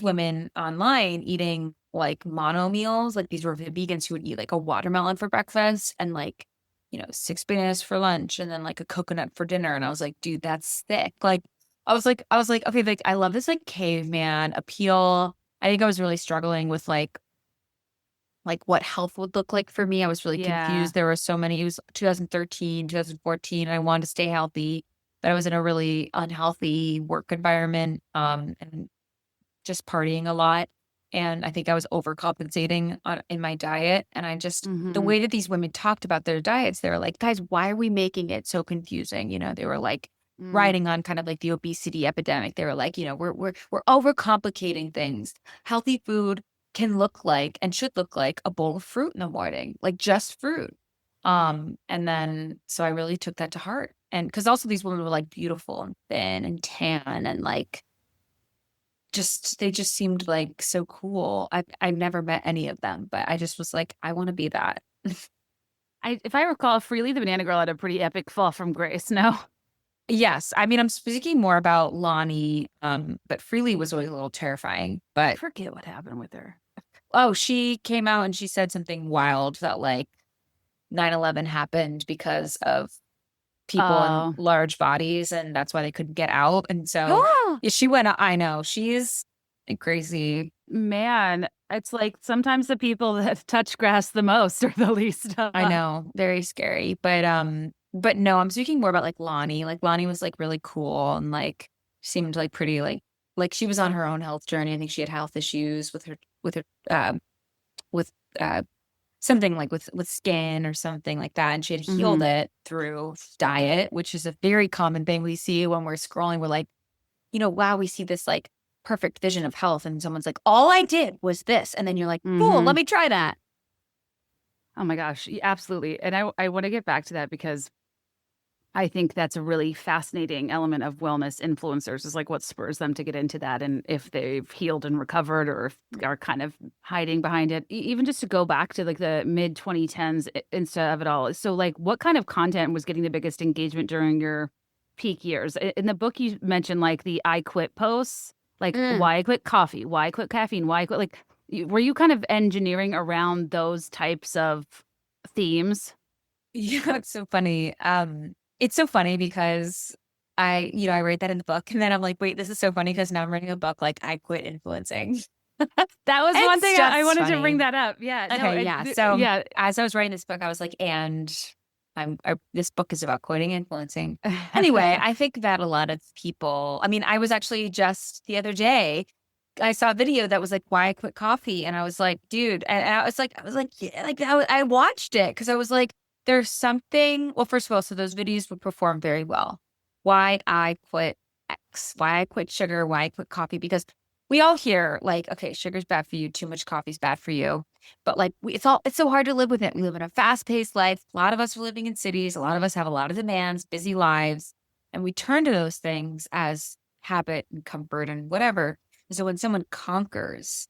women online eating like mono meals. Like these were vegans who would eat like a watermelon for breakfast and like, 6 bananas for lunch and then like a coconut for dinner. And I was like, dude, that's thick. Like I was like, okay, like I love this like caveman appeal. I think I was really struggling with like what health would look like for me. I was really Yeah. confused. There were so many. It was 2013, 2014. I wanted to stay healthy, but I was in a really unhealthy work environment. And just partying a lot. And I think I was overcompensating in my diet. And the Mm-hmm. way that these women talked about their diets, they were like, guys, why are we making it so confusing? They were like Mm. riding on kind of like the obesity epidemic. They were like, we're overcomplicating things. Healthy food can look like and should look like a bowl of fruit in the morning, like just fruit. And then so I really took that to heart. And because also these women were like beautiful and thin and tan and like they just seemed like so cool. I've never met any of them, but I just was like, I want to be that. If I recall, Freely the Banana Girl had a pretty epic fall from grace. No. Yes. I mean, I'm speaking more about Lonnie, but Freely was always a little terrifying. I But forget what happened with her. oh, she came out and she said something wild that like 9/11 happened because of people in Oh. large bodies and that's why they couldn't get out. And so yeah, she went, I know, she's crazy. Man, it's like sometimes the people that touch grass the most are the least. I know, very scary. But no, I'm speaking more about like Lonnie. Like Lonnie was like really cool and like seemed like pretty like she was on her own health journey. I think she had health issues with her with something like with skin or something like that. And she had healed Mm-hmm. it through diet, which is a very common thing we see when we're scrolling. We're like, wow, we see this like perfect vision of health. And someone's like, all I did was this. And then you're like, cool, Mm-hmm. let me try that. Oh my gosh, absolutely. And I want to get back to that because I think that's a really fascinating element of wellness influencers is like what spurs them to get into that and if they've healed and recovered or if are kind of hiding behind it. Even just to go back to like the mid 2010s instead of it all. So like what kind of content was getting the biggest engagement during your peak years? In the book you mentioned like the I quit posts, like Mm. why I quit coffee, why I quit caffeine, why I quit like were you kind of engineering around those types of themes? Yeah, it's so funny. It's so funny because I write that in the book and then I'm like, wait, this is so funny because now I'm writing a book like I quit influencing. That was one It's thing I just wanted to bring funny. that up. Yeah, no, Okay, yeah. So yeah. as I was writing this book, I was like, and this book is about quitting influencing. Anyway, I think that a lot of people, I mean, I was actually just the other day, I saw a video that was like, why I quit coffee. And I was like, dude, and I was like, yeah, like I watched it because I was like, there's something. Well, first of all, so those videos would perform very well. Why I quit X, why I quit sugar, why I quit coffee, because we all hear like, okay, sugar's bad for you, too much coffee's bad for you. But like it's so hard to live with it. We live in a fast-paced life. A lot of us are living in cities. A lot of us have a lot of demands, busy lives, and we turn to those things as habit and comfort and whatever. So when someone conquers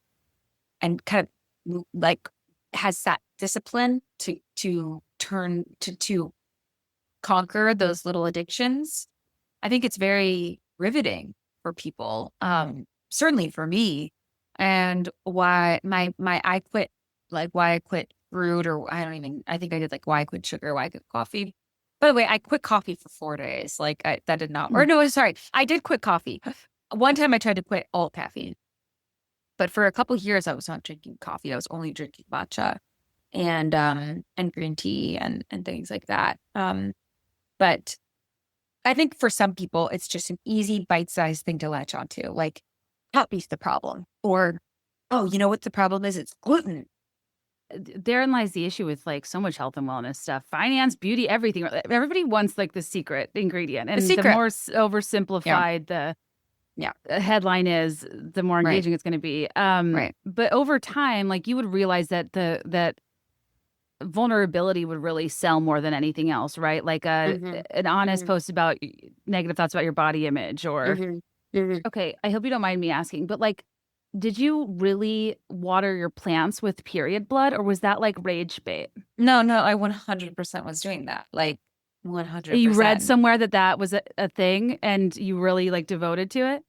and kind of like has that discipline to turn to conquer those little addictions, I think it's very riveting for people. Certainly for me. And why my I quit, like why I quit fruit, or I think I did like why I quit sugar, why I quit coffee. By the way, I quit coffee for 4 days. Like that did not, or Mm. no, sorry. I did quit coffee. One time I tried to quit all caffeine, but for a couple of years I was not drinking coffee. I was only drinking matcha and green tea and things like that. But I think for some people, it's just an easy bite-sized thing to latch onto. Like, coffee's the problem. Or, oh, you know what the problem is? It's gluten. therein lies the issue with like so much health and wellness stuff, finance, beauty, everything. Everybody wants like the secret ingredient, and the more oversimplified the headline is, the more engaging it's going to be. But over time, like you would realize that that vulnerability would really sell more than anything else, right? Like an honest post about negative thoughts about your body image, or okay, I hope you don't mind me asking, but like, did you really water your plants with period blood, or was that like rage bait? No, I 100% was doing that. Like 100%. You read somewhere that was a thing and you really like devoted to it?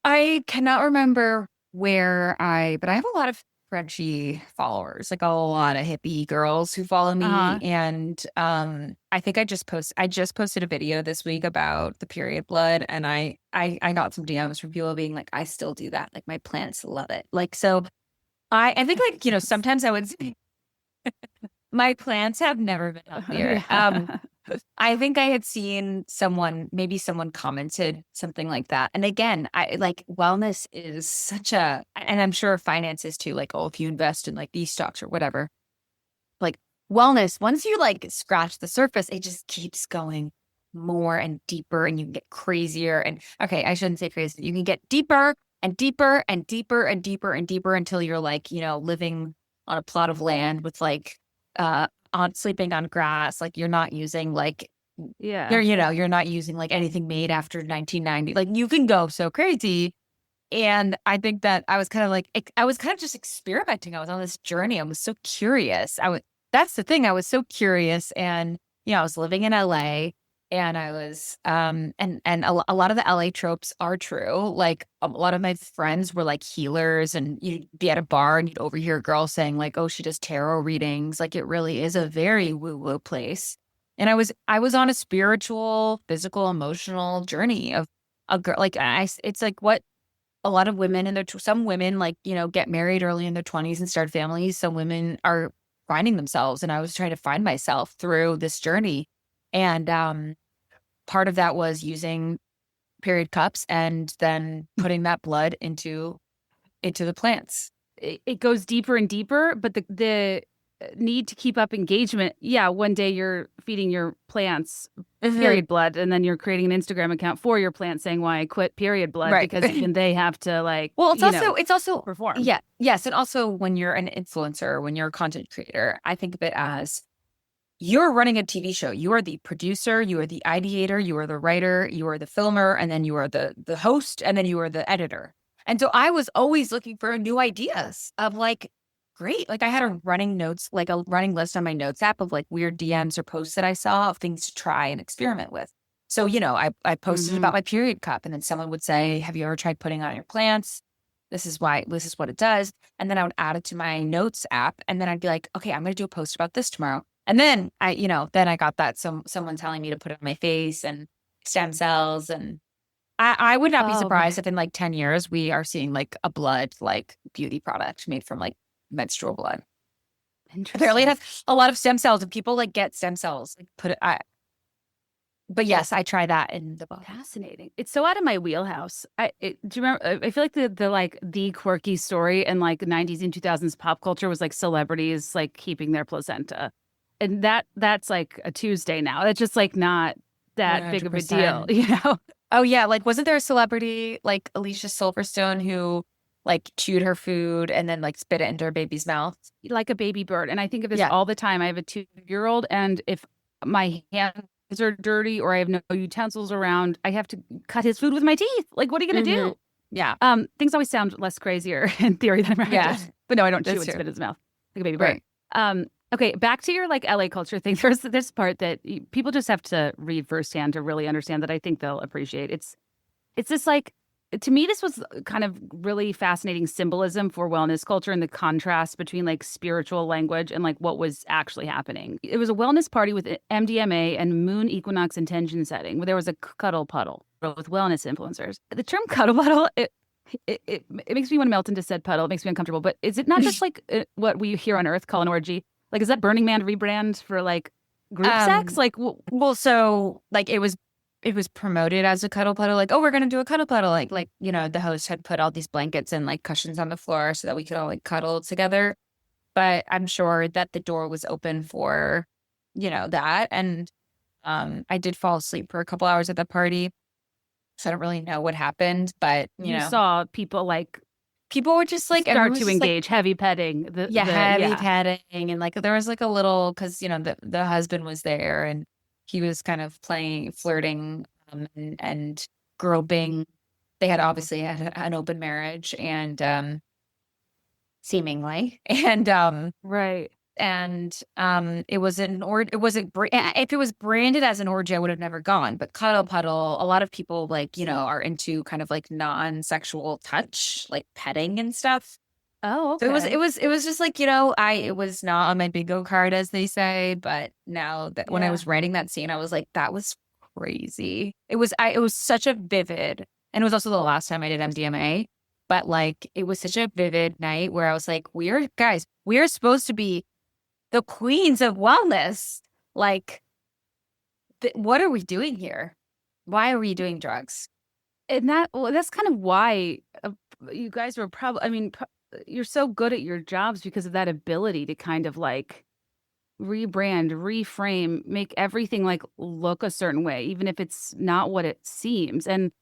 I cannot remember but I have a lot of Frenchie followers, like a lot of hippie girls who follow me. And I think I just posted a video this week about the period blood, and I got some DMs from people being like, I still do that. Like my plants love it. Like, so I think like, sometimes I would say my plants have never been healthier. I think I had seen maybe someone commented something like that. And again, I like wellness is and I'm sure finance is too, like, oh, if you invest in like these stocks or whatever, like wellness, once you like scratch the surface, it just keeps going more and deeper, and you can get crazier. And okay, I shouldn't say crazy. You can get deeper and deeper and deeper and deeper and deeper until you're like, living on a plot of land with like, sleeping on grass, like you're not using like, you're not using like anything made after 1990. Like you can go so crazy. And I think that I was kind of just experimenting. I was on this journey. I was so curious. That's the thing. I was so curious. And, I was living in LA, and I was, and a lot of the LA tropes are true. Like a lot of my friends were like healers, and you'd be at a bar and you'd overhear a girl saying like, oh, she does tarot readings. Like it really is a very woo-woo place. And I was on a spiritual, physical, emotional journey of a girl. Like it's like what a lot of women some women like, get married early in their 20s and start families. Some women are finding themselves. And I was trying to find myself through this journey. And, part of that was using period cups and then putting that blood into the plants. It goes deeper and deeper, but the need to keep up engagement. Yeah, one day you're feeding your plants period blood, and then you're creating an Instagram account for your plants saying why I quit period blood, because even they have to like. Well, it's also perform. Yeah, yes, and also when you're an influencer, when you're a content creator, I think of it as you're running a TV show. You are the producer, you are the ideator, you are the writer, you are the filmer, and then you are the host, and then you are the editor. And so I was always looking for new ideas of like, great. Like I had a running list on my notes app of like weird DMs or posts that I saw of things to try and experiment with. So, I posted about my period cup, and then someone would say, have you ever tried putting it on your plants? This is what it does. And then I would add it to my notes app, and then I'd be like, okay, I'm going to do a post about this tomorrow. And then I got that someone telling me to put it on my face and stem cells. And I would not be surprised if in like 10 years we are seeing like a blood, like beauty product made from like menstrual blood. Apparently it has a lot of stem cells, and people like get stem cells, like but yes, I try that in the book. Fascinating. It's so out of my wheelhouse. Do you remember? I feel like the quirky story in like 90s and 2000s pop culture was like celebrities like keeping their placenta. And that's like a Tuesday now. That's just like not that 100%. Big of a deal, Oh yeah, like wasn't there a celebrity like Alicia Silverstone who like chewed her food and then like spit it into her baby's mouth? Like a baby bird. And I think of this all the time. I have a 2-year-old, and if my hands are dirty or I have no utensils around, I have to cut his food with my teeth. Like, what are you going to do? Yeah. Things always sound less crazier in theory than practice. But no, I don't chew and spit in his mouth like a baby bird. Right. Okay, back to your like LA culture thing. There's this part that people just have to read firsthand to really understand that I think they'll appreciate. It's just like, to me, this was kind of really fascinating symbolism for wellness culture and the contrast between like spiritual language and like what was actually happening. It was a wellness party with MDMA and moon equinox intention setting, where there was a Cuddle Puddle with wellness influencers. The term Cuddle Puddle, it makes me want to melt into said puddle. It makes me uncomfortable. But is it not just like what we here on Earth call an orgy? Like, is that Burning Man rebrand for like group sex? Like, well, so like it was promoted as a cuddle puddle. Like, oh, we're gonna do a cuddle puddle. Like the host had put all these blankets and like cushions on the floor so that we could all like cuddle together. but I'm sure that the door was open for, that. And I did fall asleep for a couple hours at the party. So I don't really know what happened, but You saw people like people were just like, everyone start was to just like, engage, heavy petting. yeah, heavy petting. And like, there was like a little, cause the husband was there and he was kind of flirting, and groping. They had obviously had an open marriage and, seemingly. And, Right. it wasn't, or it wasn't, if it was branded as an orgy, I would have never gone. But Cuddle Puddle, a lot of people like, are into kind of like non-sexual touch, like petting and stuff. Oh, So okay. it was just like, it was not on my bingo card, as they say. But now that when I was writing that scene, I was like, that was crazy. It was such a vivid, and it was also the last time I did MDMA. But like, it was such a vivid night where I was like, we are supposed to be the queens of wellness. Like, what are we doing here? Why are we doing drugs? And that's kind of why you guys were probably, I mean, you're so good at your jobs because of that ability to kind of like rebrand, reframe, make everything like look a certain way, even if it's not what it seems. And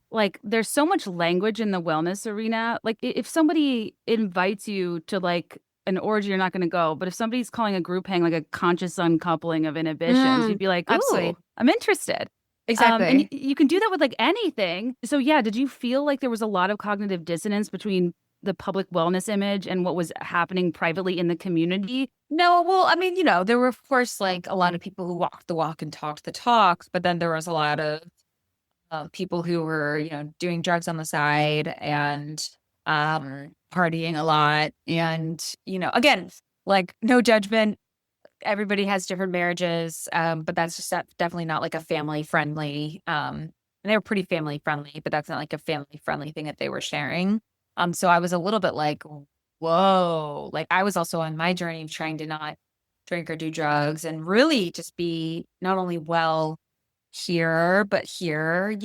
like, there's so much language in the wellness arena. Like, if somebody invites you to like an orgy, you're not going to go. But if somebody's calling a group hang like a conscious uncoupling of inhibitions, you'd be like, Absolutely. ooh, I'm interested. And Exactly. you can do that with like anything. So yeah, did you feel like there was a lot of cognitive dissonance between the public wellness image and what was happening privately in the community? No, well, I mean, there were, of course, like a lot of people who walked the walk and talked the talk, but then there was a lot of people who were, doing drugs on the side and partying a lot. And, again, like, no judgment. Everybody has different marriages, but that's just definitely not like a family friendly. And they were pretty family friendly, but that's not like a family friendly thing that they were sharing. So I was a little bit like, whoa, like I was also on my journey of trying to not drink or do drugs and really just be not only well here, but here,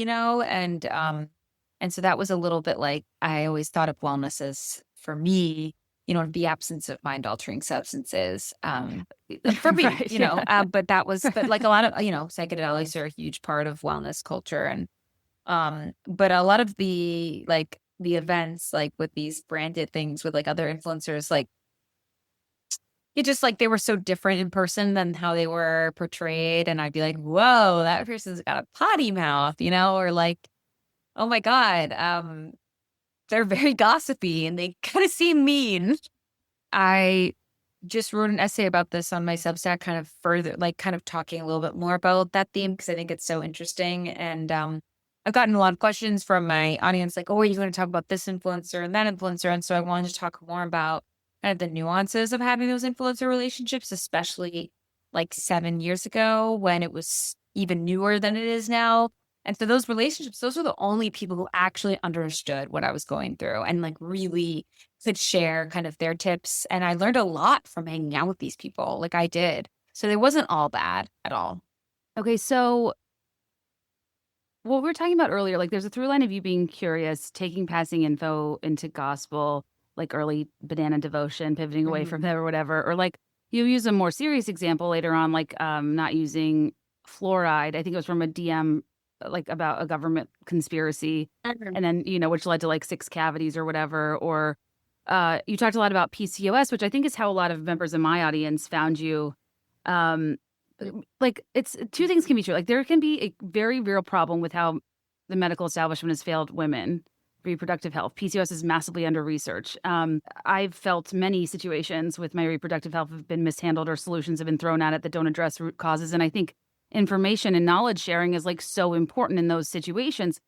and so that was a little bit like, I always thought of wellness as, for me, the absence of mind altering substances, for me, Right, yeah. but but like a lot of, psychedelics are a huge part of wellness culture. And, but a lot of the events, like with these branded things with like other influencers, like, it just like they were so different in person than how they were portrayed. And I'd be like, whoa, that person's got a potty mouth, or like, oh my God, they're very gossipy and they kind of seem mean. I just wrote an essay about this on my Substack, kind of further, like kind of talking a little bit more about that theme because I think it's so interesting. And I've gotten a lot of questions from my audience, like, oh, are you going to talk about this influencer and that influencer? And so I wanted to talk more about kind of the nuances of having those influencer relationships, especially like 7 years ago when it was even newer than it is now. And so those relationships, those were the only people who actually understood what I was going through and like really could share kind of their tips. And I learned a lot from hanging out with these people, like I did. So it wasn't all bad at all. Okay, so what we were talking about earlier, like there's a through line of you being curious, taking passing info into gospel, like early banana devotion, pivoting away from there or whatever. Or like you use a more serious example later on, like not using fluoride. I think it was from a DM like about a government conspiracy. And then, which led to like 6 cavities or whatever. Or you talked a lot about PCOS, which I think is how a lot of members of my audience found you. Like it's 2 things can be true. Like there can be a very real problem with how the medical establishment has failed women reproductive health. PCOS is massively under research. I've felt many situations with my reproductive health have been mishandled or solutions have been thrown at it that don't address root causes. And I think information and knowledge sharing is like so important in those situations.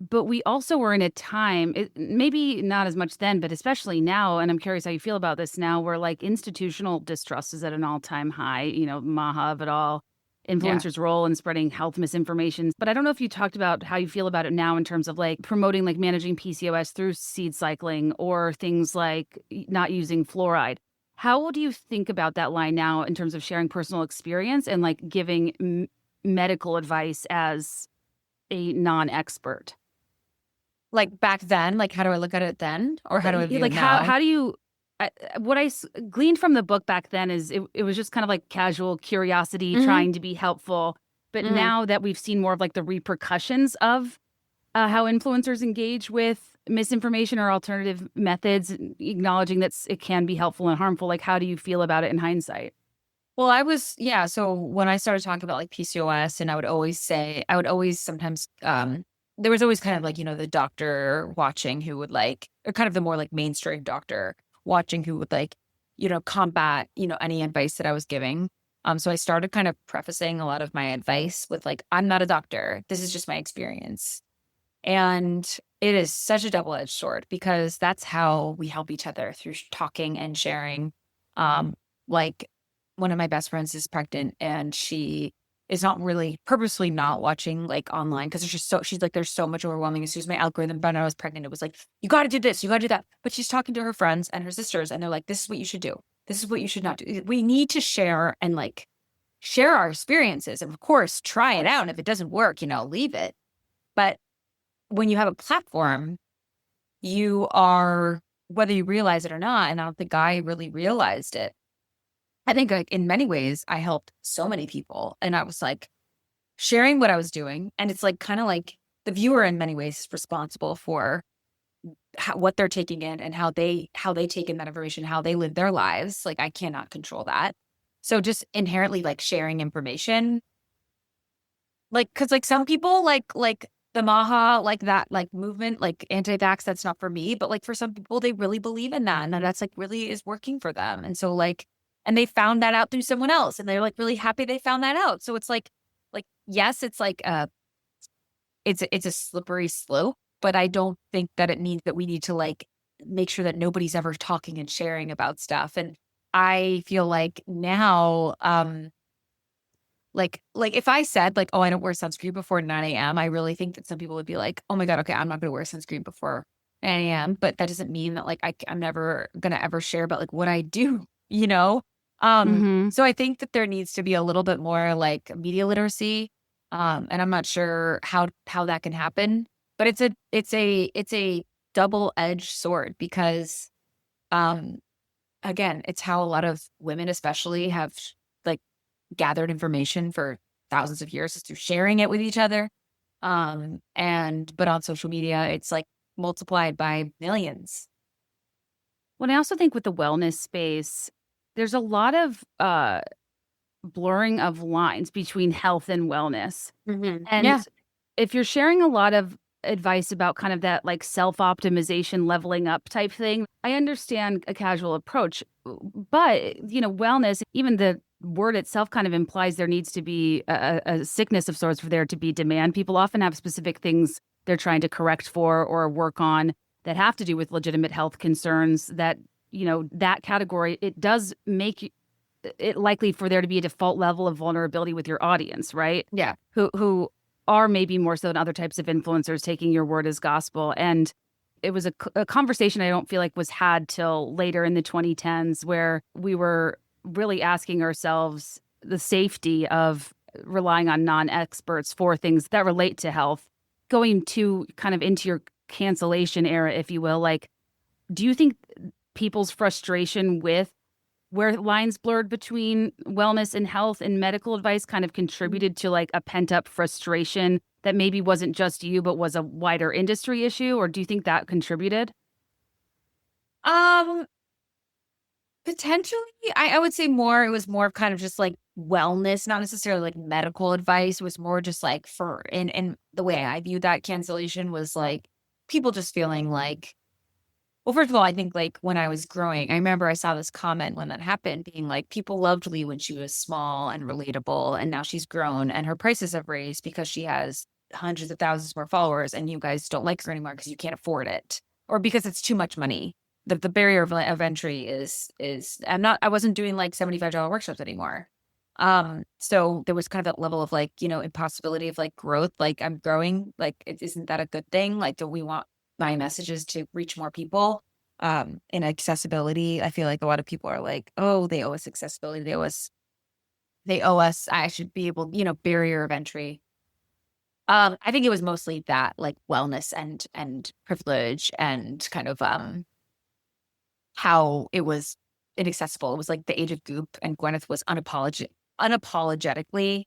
But we also were in a time, maybe not as much then, but especially now, and I'm curious how you feel about this now, where like institutional distrust is at an all-time high, Maha of it all, influencers' role in spreading health misinformation. But I don't know if you talked about how you feel about it now in terms of like promoting like managing PCOS through seed cycling or things like not using fluoride. How do you think about that line now in terms of sharing personal experience and like giving medical advice as a non-expert? Like back then, like how do I look at it then? Or how do I view like it now? how do you what gleaned from the book back then is it was just kind of like casual curiosity, Mm-hmm. trying to be helpful. But Mm-hmm. now that we've seen more of like the repercussions of how influencers engage with misinformation or alternative methods, acknowledging that it can be helpful and harmful, like how do you feel about it in hindsight? Well, so when I started talking about like PCOS, and I would always sometimes, there was always kind of like, the doctor watching who would like, or kind of the more like mainstream doctor watching who would like, combat, any advice that I was giving. So I started kind of prefacing a lot of my advice with like, I'm not a doctor. This is just my experience. And it is such a double-edged sword because that's how we help each other through talking and sharing. Um, like one of my best friends is pregnant and she is not really purposely not watching like online because she's like, there's so much overwhelming. As soon as my algorithm found out I was pregnant, it was like, you got to do this, you got to do that. But she's talking to her friends and her sisters and they're like, this is what you should do. This is what you should not do. We need to share and like share our experiences. And of course, try it out. And if it doesn't work, leave it. But when you have a platform, you are, whether you realize it or not, and I don't think I really realized it. I think like in many ways, I helped so many people. And I was like sharing what I was doing. And it's like kind of like the viewer in many ways is responsible for what they're taking in and how they take in that information, how they live their lives. Like I cannot control that. So just inherently like sharing information, like, cause like some people like the Maha, like that, like movement, like anti-vax, that's not for me. But like for some people, they really believe in that. And that's like really is working for them. And so like, and they found that out through someone else and they're like really happy they found that out. So it's like, yes, it's like, it's a slippery slope, but I don't think that it means that we need to like make sure that nobody's ever talking and sharing about stuff. And I feel like now, like if I said like, oh, I don't wear sunscreen before 9 a.m., I really think that some people would be like, oh my God, okay, I'm not going to wear sunscreen before 9 a.m. But that doesn't mean that like I'm never going to ever share about like what I do, you know? Mm-hmm. So I think that there needs to be a little bit more like media literacy. And I'm not sure how that can happen, but it's a double-edged sword because, um, again, it's how a lot of women especially have like gathered information for thousands of years is through sharing it with each other. But on social media, it's like multiplied by millions. Well, I also think with the wellness space, there's a lot of blurring of lines between health and wellness. Yeah. And if you're sharing a lot of advice about kind of that like self-optimization, leveling up type thing, I understand a casual approach. But, wellness, even the word itself kind of implies there needs to be a sickness of sorts for there to be demand. People often have specific things they're trying to correct for or work on that have to do with legitimate health concerns that, that category, it does make it likely for there to be a default level of vulnerability with your audience, right? Yeah. Who are maybe more so than other types of influencers taking your word as gospel. And it was a conversation I don't feel like was had till later in the 2010s where we were really asking ourselves the safety of relying on non-experts for things that relate to health, going to kind of into your cancellation era, if you will. Like, do you think people's frustration with where lines blurred between wellness and health and medical advice kind of contributed to like a pent up frustration that maybe wasn't just you, but was a wider industry issue? Or do you think that contributed? Um, Potentially, I would say more, it was more of kind of just like wellness, not necessarily like medical advice. It was more just like and the way I viewed that cancellation was like people just feeling like, well, first of all, I think like when I was growing, I remember I saw this comment when that happened being like, people loved Lee when she was small and relatable. And now she's grown and her prices have raised because she has hundreds of thousands more followers and you guys don't like her anymore because you can't afford it or because it's too much money. The barrier of entry is I wasn't doing like $75 workshops anymore. So there was kind of that level of like, impossibility of like growth. Like I'm growing, like, isn't that a good thing? Like, do we want my messages to reach more people? And accessibility. I feel like a lot of people are like, oh, they owe us accessibility. They owe us, I should be able, barrier of entry. I think it was mostly that like wellness and privilege and kind of, how it was inaccessible. It was like the age of goop, and Gwyneth was unapologetically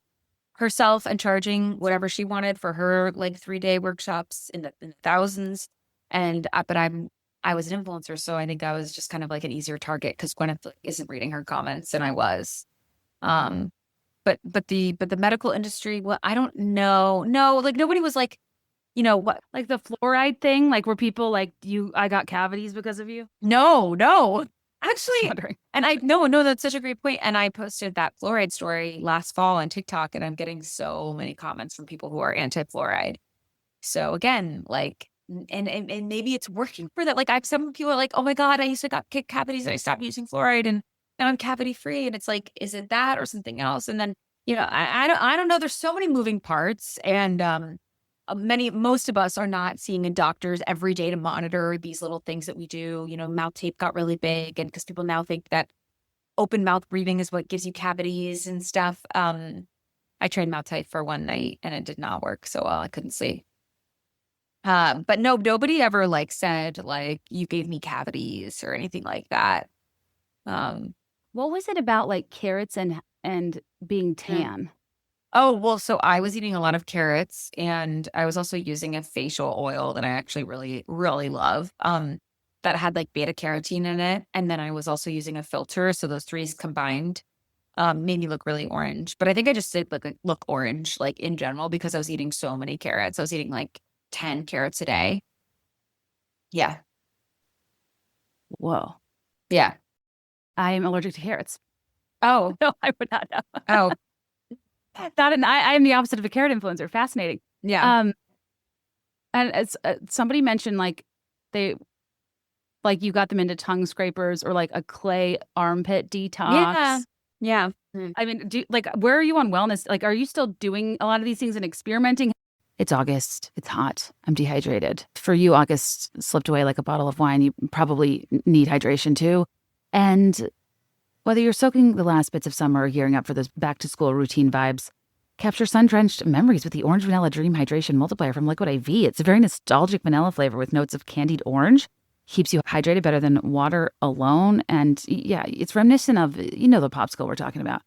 herself and charging whatever she wanted for her like 3-day workshops in the thousands. And but I was an influencer, so I think I was just kind of like an easier target because Gwyneth isn't reading her comments, and I was. Um, but the medical industry, well, I don't know. No, like nobody was like, what? Like the fluoride thing, like where people like I got cavities because of you. No, Just actually. wondering. And no, that's such a great point. And I posted that fluoride story last fall on TikTok, and I'm getting so many comments from people who are anti-fluoride. So again, like, and maybe it's working for that. Like, some people are like, oh my God, I used to get cavities and I stopped using fluoride and now I'm cavity free. And it's like, is it that or something else? And then, I don't know. There's so many moving parts, and most of us are not seeing a doctors every day to monitor these little things that we do. Mouth tape got really big, and because people now think that open mouth breathing is what gives you cavities and stuff. I tried mouth tape for one night and it did not work so well. I couldn't see. But no, nobody ever like said like you gave me cavities or anything like that. What was it about like carrots and being tan? Oh, well, so I was eating a lot of carrots, and I was also using a facial oil that I actually really, really love. That had like beta carotene in it. And then I was also using a filter. So those three combined made me look really orange. But I think I just did look orange, like in general, because I was eating so many carrots. I was eating like 10 carrots a day. Yeah. Whoa. Yeah. I am allergic to carrots. Oh, No, I would not know. oh, I am the opposite of a carrot influencer. Fascinating. yeah. And as somebody mentioned, like you got them into tongue scrapers or like a clay armpit detox. Yeah. I mean, where are you on wellness? Like, are you still doing a lot of these things and experimenting? It's August. It's hot. I'm dehydrated. For you, August slipped away like a bottle of wine. You probably need hydration too. And whether you're soaking the last bits of summer or gearing up for those back-to-school routine vibes, capture sun-drenched memories with the Orange Vanilla Dream Hydration Multiplier from Liquid IV. It's a very nostalgic vanilla flavor with notes of candied orange. Keeps you hydrated better than water alone. And yeah, it's reminiscent of, the popsicle we're talking about.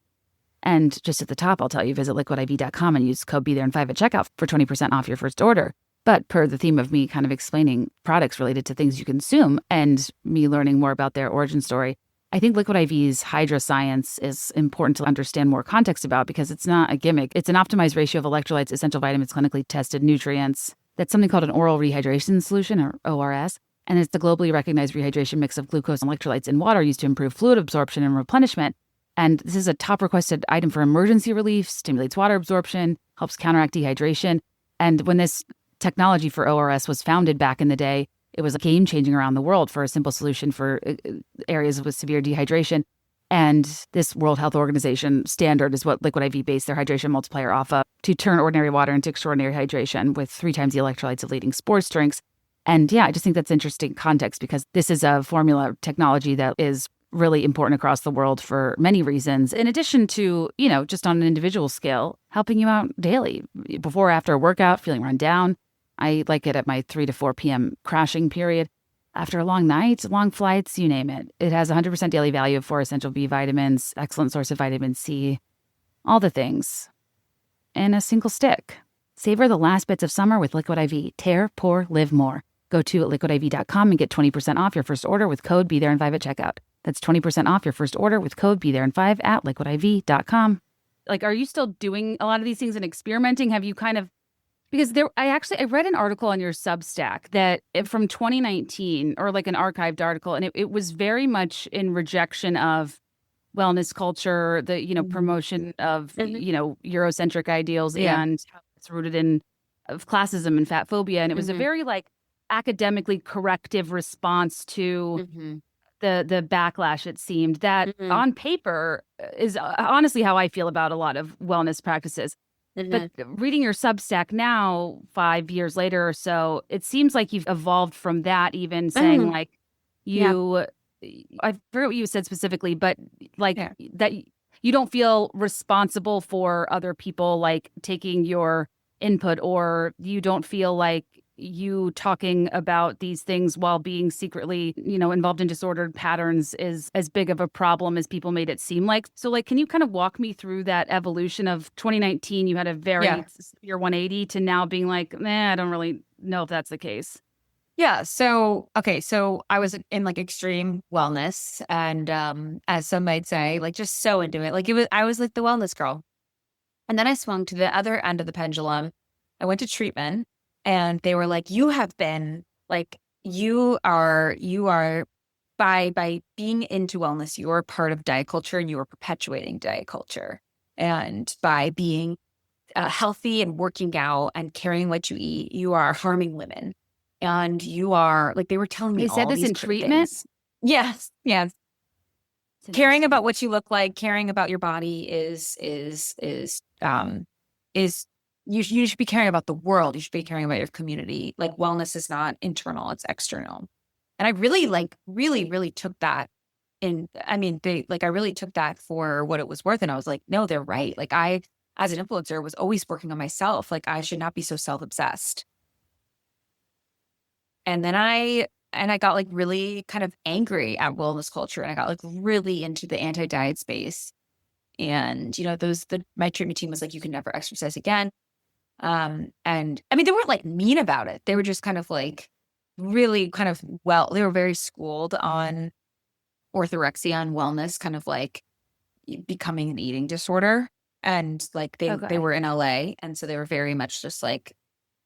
And just at the top, I'll tell you, visit liquidiv.com and use code BeThereIn5 at checkout for 20% off your first order. But per the theme of me kind of explaining products related to things you consume and me learning more about their origin story, I think Liquid IV's Hydra science is important to understand more context about because it's not a gimmick. It's an optimized ratio of electrolytes, essential vitamins, clinically tested nutrients. That's something called an oral rehydration solution, or ORS. And it's the globally recognized rehydration mix of glucose and electrolytes in water used to improve fluid absorption and replenishment. And this is a top requested item for emergency relief, stimulates water absorption, helps counteract dehydration. And when this technology for ORS was founded back in the day, it was a game changing around the world for a simple solution for areas with severe dehydration. And this World Health Organization standard is what Liquid IV based their hydration multiplier off of to turn ordinary water into extraordinary hydration with 3 times the electrolytes of leading sports drinks. And yeah, I just think that's interesting context because this is a formula technology that is really important across the world for many reasons. In addition to, just on an individual scale, helping you out daily before or after a workout, feeling run down. I like it at my 3 to 4 p.m. crashing period. After a long night, long flights, you name it. It has 100% daily value of 4 essential B vitamins, excellent source of vitamin C, all the things in a single stick. Savor the last bits of summer with Liquid IV. Tear, pour, live more. Go to liquidiv.com and get 20% off your first order with code BeThereIn5 at checkout. That's 20% off your first order with code BeThereIn5 at liquidiv.com. Like, are you still doing a lot of these things and experimenting? Have you kind of, because I read an article on your Substack that from 2019 or like an archived article, and it was very much in rejection of wellness culture, the, promotion of, Eurocentric ideals and how it's rooted in of classism and fat phobia. And it was a very like academically corrective response to the backlash, it seemed, that on paper is honestly how I feel about a lot of wellness practices. But reading your Substack now, 5 years later or so, it seems like you've evolved from that, even saying like I forget what you said specifically, but like that you don't feel responsible for other people like taking your input, or you don't feel like you talking about these things while being secretly, involved in disordered patterns is as big of a problem as people made it seem like. So like, can you kind of walk me through that evolution of 2019? You had a very severe 180 to now being like, I don't really know if that's the case. Yeah. So, okay. So I was in like extreme wellness and, as some might say, like just so into it. I was like the wellness girl. And then I swung to the other end of the pendulum. I went to treatment and they were like, you have been like, you are by being into wellness, you are part of diet culture and you are perpetuating diet culture. And by being healthy and working out and caring what you eat, you are harming women. And you are like, they were telling me They said all this these in treatment? things. Yes. Yes. It's Caring interesting. about what you look like, caring about your body is you should be caring about the world. You should be caring about your community. Like wellness is not internal, it's external. And I really really took that I really took that for what it was worth. And I was like, no, they're right. Like I, as an influencer, was always working on myself. Like I should not be so self-obsessed. And then I got like really kind of angry at wellness culture and I got like really into the anti-diet space. And, my treatment team was like, you can never exercise again. And I mean, they weren't like mean about it. They were just kind of like really kind of, they were very schooled on orthorexia and wellness, kind of like becoming an eating disorder. And like they Okay. were in LA. And so they were very much just like,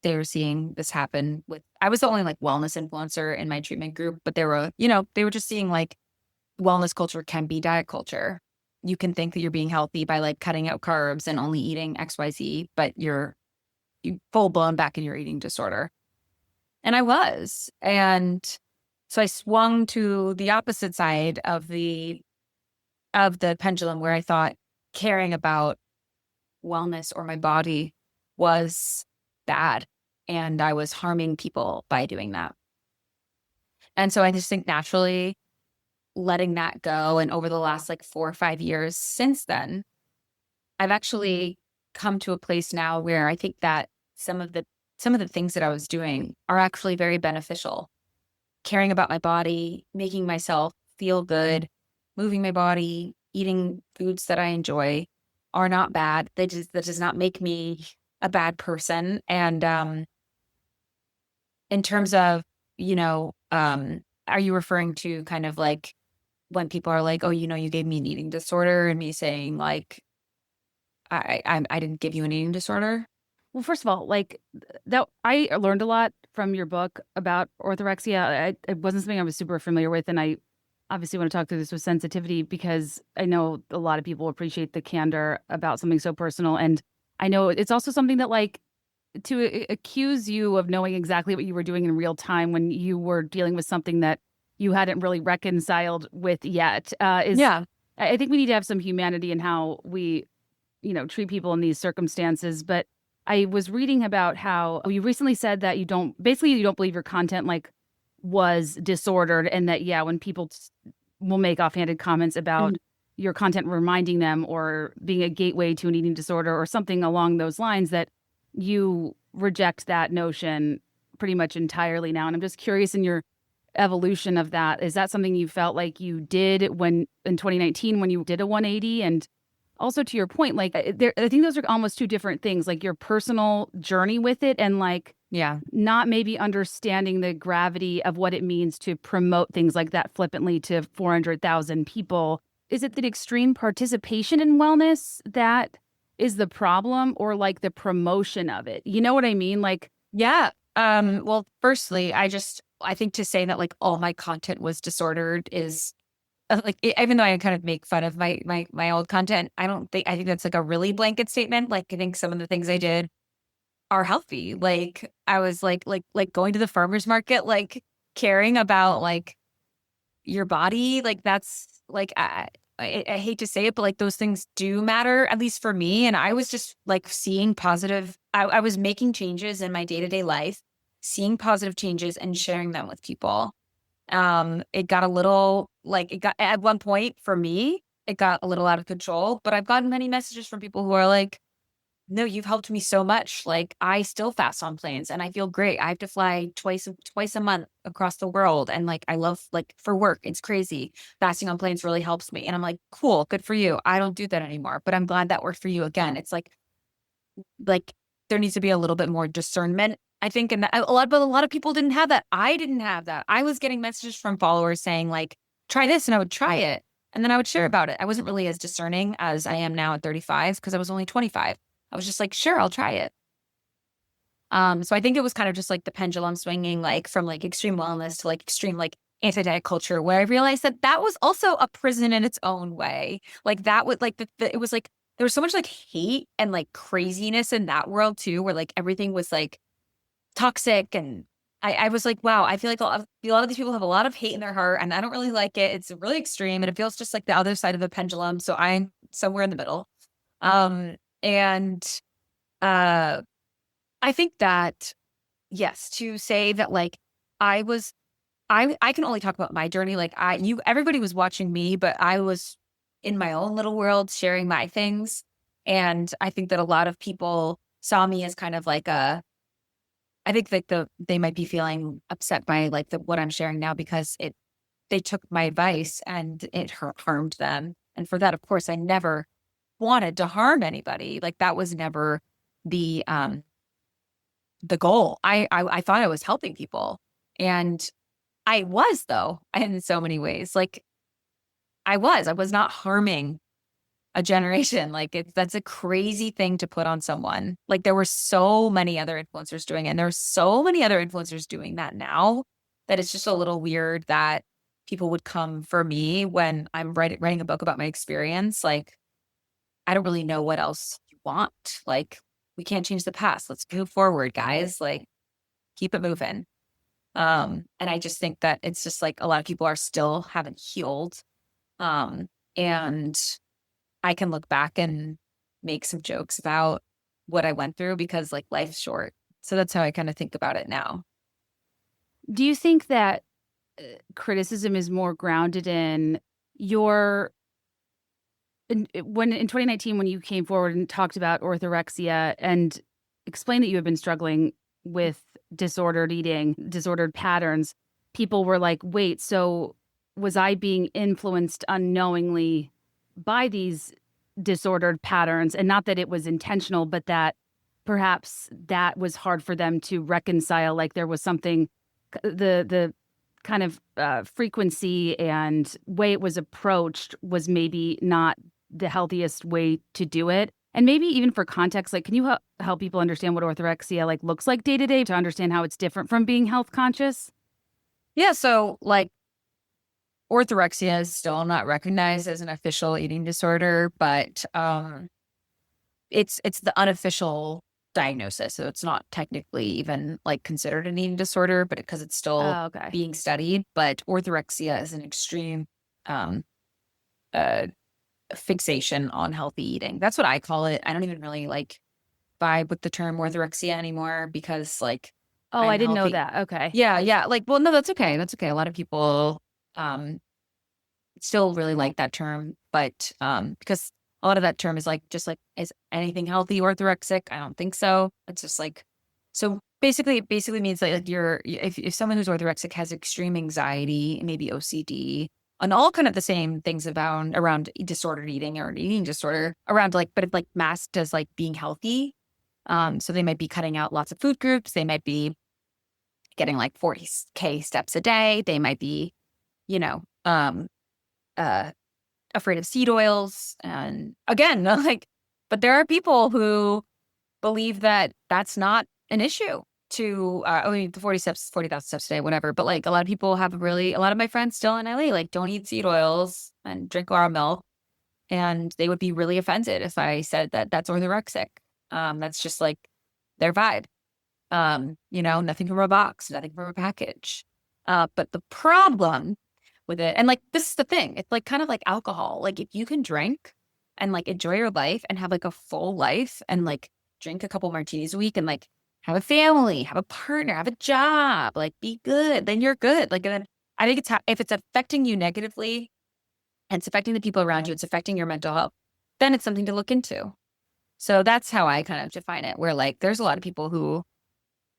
they were seeing this happen I was the only like wellness influencer in my treatment group, but they were just seeing like wellness culture can be diet culture. You can think that you're being healthy by like cutting out carbs and only eating XYZ, but you full blown back in your eating disorder. And I was. And so I swung to the opposite side of the pendulum where I thought caring about wellness or my body was bad. And I was harming people by doing that. And so I just think naturally letting that go. And over the last like 4 or 5 years since then, I've actually come to a place now where I think that some of the things that I was doing are actually very beneficial. Caring about my body, making myself feel good, moving my body, eating foods that I enjoy are not bad. That does not make me a bad person. And in terms of, are you referring to kind of like when people are like, oh, you gave me an eating disorder and me saying like, I didn't give you an eating disorder? Well, first of all, like that, I learned a lot from your book about orthorexia. It wasn't something I was super familiar with, and I obviously want to talk through this with sensitivity because I know a lot of people appreciate the candor about something so personal, and I know it's also something that like to accuse you of knowing exactly what you were doing in real time when you were dealing with something that you hadn't really reconciled with yet is. Yeah. I think we need to have some humanity in how we treat people in these circumstances. But I was reading about how you recently said that you don't believe your content like was disordered and that, yeah, when people will make offhanded comments about Mm. your content reminding them or being a gateway to an eating disorder or something along those lines, that you reject that notion pretty much entirely now. And I'm just curious in your evolution of that, is that something you felt like you did when in 2019 when you did a 180? And also to your point, like I think those are almost two different things, like your personal journey with it and like Yeah. not maybe understanding the gravity of what it means to promote things like that flippantly to 400,000 people. Is it the extreme participation in wellness that is the problem or like the promotion of it? You know what I mean? Like, Yeah. Well, firstly, I think to say that like all my content was disordered is even though I kind of make fun of my old content, I think that's like a really blanket statement. Like I think some of the things I did are healthy. Like I was like going to the farmer's market, like caring about like your body. Like that's like I hate to say it, but like those things do matter, at least for me. And I was just like seeing positive, I was making changes in my day-to-day life, seeing positive changes and sharing them with people. It got a little like it got at one point for me, it got a little out of control, but I've gotten many messages from people who are like, no, you've helped me so much. Like I still fast on planes and I feel great. I have to fly twice a month across the world. And like, I love like for work, it's crazy. Fasting on planes really helps me. And I'm like, cool, good for you. I don't do that anymore, but I'm glad that worked for you again. It's like there needs to be a little bit more discernment, I think. And but a lot of people didn't have that. I didn't have that. I was getting messages from followers saying like, try this, and I would try it. And then I would share about it. I wasn't really as discerning as I am now at 35 because I was only 25. I was just like, sure, I'll try it. So I think it was kind of just like the pendulum swinging like from like extreme wellness to like extreme like anti-diet culture, where I realized that that was also a prison in its own way. Like that would like it was like there was so much like hate and like craziness in that world too, where like everything was like toxic. And I was like, wow, I feel like a lot of these people have a lot of hate in their heart and I don't really like it. It's really extreme and it feels just like the other side of the pendulum. So I'm somewhere in the middle. And uh I think that yes, to say that like I was I can only talk about my journey. Like everybody was watching me, but I was in my own little world sharing my things. And I think that a lot of people saw me as kind of like I think like they might be feeling upset by like what I'm sharing now because they took my advice and it harmed them. And for that, of course, I never wanted to harm anybody. Like that was never the goal. I thought I was helping people, and I was, though, in so many ways. Like I was not harming a generation. Like that's a crazy thing to put on someone. Like there were so many other influencers doing it, and there are so many other influencers doing that now that it's just a little weird that people would come for me when I'm writing a book about my experience. Like I don't really know what else you want. Like we can't change the past. Let's move forward, guys. Like keep it moving. And I just think that it's just like a lot of people are still haven't healed. And I can look back and make some jokes about what I went through because like life's short. So that's how I kind of think about it now. Do you think that criticism is more grounded in your when in 2019 when you came forward and talked about orthorexia and explained that you had been struggling with disordered eating, disordered patterns, people were like, wait, so was I being influenced unknowingly by these disordered patterns? And not that it was intentional, but that perhaps that was hard for them to reconcile. Like there was something, the kind of frequency and way it was approached was maybe not the healthiest way to do it. And maybe even for context, like, can you help people understand what orthorexia like looks like day to day to understand how it's different from being health conscious? Yeah. So like orthorexia is still not recognized as an official eating disorder, but it's the unofficial diagnosis. So it's not technically even like considered an eating disorder, but because it's still being studied. But orthorexia is an extreme fixation on healthy eating. That's what I call it. I don't even really like vibe with the term orthorexia anymore because like I didn't know that. Okay. Yeah. Like, well, no, that's okay. That's okay. A lot of people still really like that term, but because a lot of that term is like just like, is anything healthy orthorexic? I don't think so. It's just like, so basically it basically means that like if someone who's orthorexic has extreme anxiety, maybe OCD, and all kind of the same things around disordered eating or an eating disorder around like, but it like masked as like being healthy. So they might be cutting out lots of food groups. They might be getting like 40K steps a day. They might be, you know, afraid of seed oils. And again, like, but there are people who believe that that's not an issue to, I mean, the 40,000 steps a day, whatever. But like a lot of people have a lot of my friends still in LA, like don't eat seed oils and drink raw milk. And they would be really offended if I said that that's orthorexic. That's just like their vibe. Nothing from a box, nothing from a package. But the problem with it, and like this is the thing, it's like kind of like alcohol. Like if you can drink and like enjoy your life and have like a full life and like drink a couple martinis a week and like have a family, have a partner, have a job, like be good, then you're good. Like, and then I think if it's affecting you negatively and it's affecting the people around you, it's affecting your mental health, then it's something to look into. So that's how I kind of define it, where like there's a lot of people who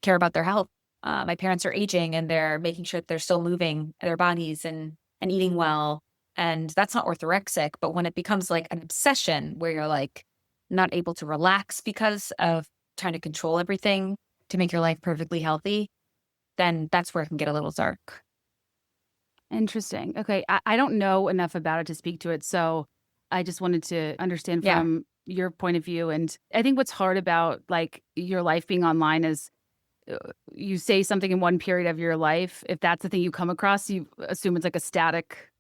care about their health. My parents are aging and they're making sure that they're still moving their bodies and eating well. And that's not orthorexic, but when it becomes like an obsession where you're like not able to relax because of trying to control everything to make your life perfectly healthy, then that's where it can get a little dark. Interesting. Okay. I don't know enough about it to speak to it. So I just wanted to understand Yeah. from your point of view. And I think what's hard about like your life being online is you say something in one period of your life. If that's the thing you come across, you assume it's like a static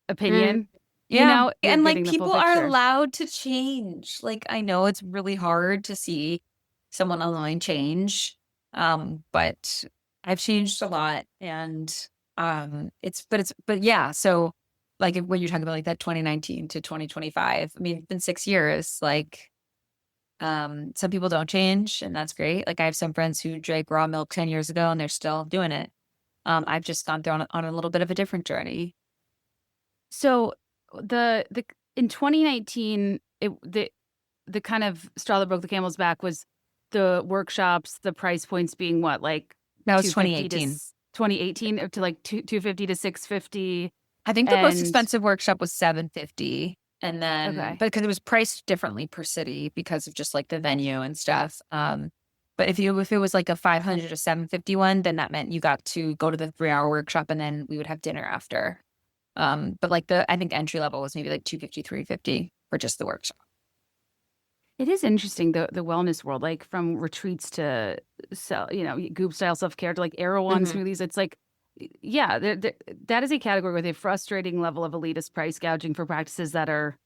Mm. opinion. You Yeah. know, you're And like getting the full people are picture. allowed to change. Like I know it's really hard to see someone online change. But I've changed a lot and but yeah, so like when you're talking about like that 2019 to 2025, I mean, it's been 6 years. Like some people don't change and that's great. Like I have some friends who drank raw milk 10 years ago and they're still doing it. I've just gone through on a little bit of a different journey. So the in 2019, the kind of straw that broke the camel's back was the workshops, the price points being what, like That was 250 to 2018. 2018 up to like 250 to 650. I think the most And expensive workshop was 750. And then, okay. but because it was priced differently per city because of just like the venue and stuff. But if it was like a 500 or 750 one, then that meant you got to go to the 3 hour workshop and then we would have dinner after. But like I think entry level was maybe like 250, 350 for just the workshop. It is interesting the wellness world, like from retreats to goop style self-care to like Erewhon Hmm. smoothies. It's like, yeah, that is a category with a frustrating level of elitist price gouging for practices that are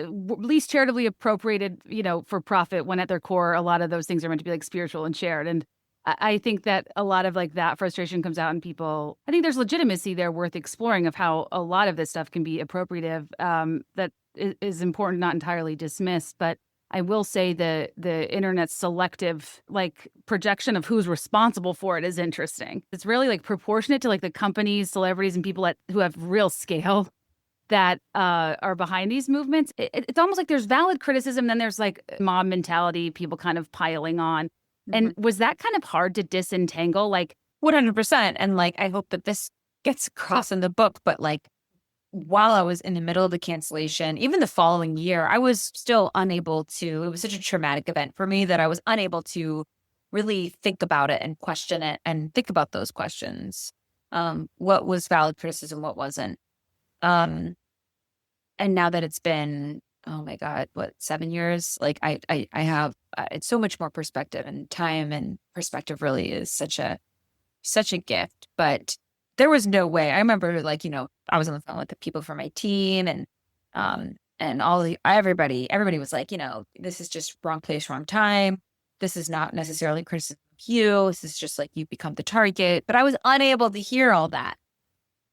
least charitably appropriated, for profit, when at their core, a lot of those things are meant to be like spiritual and shared. And I think that a lot of like that frustration comes out in people. I think there's legitimacy there worth exploring of how a lot of this stuff can be appropriative, that is important, not entirely dismissed. But I will say the internet's selective like projection of who's responsible for it is interesting. It's really like proportionate to like the companies, celebrities, and people who have real scale that are behind these movements. It's almost like there's valid criticism, then there's like mob mentality, people kind of piling on. Hmm. And was that kind of hard to disentangle? Like, 100%. And like, I hope that this gets across in the book, but like, while I was in the middle of the cancellation, even the following year, I was still unable to. It was such a traumatic event for me that I was unable to really think about it and question it and think about those questions. What was valid criticism? What wasn't? Um, and now that it's been, oh my God, what, 7 years? Like I have it's so much more perspective, and time and perspective really is such a gift. But there was no way. I remember, like, I was on the phone with the people from my team and everybody was like, this is just wrong place, wrong time. This is not necessarily criticism of you. This is just like you become the target. But I was unable to hear all that.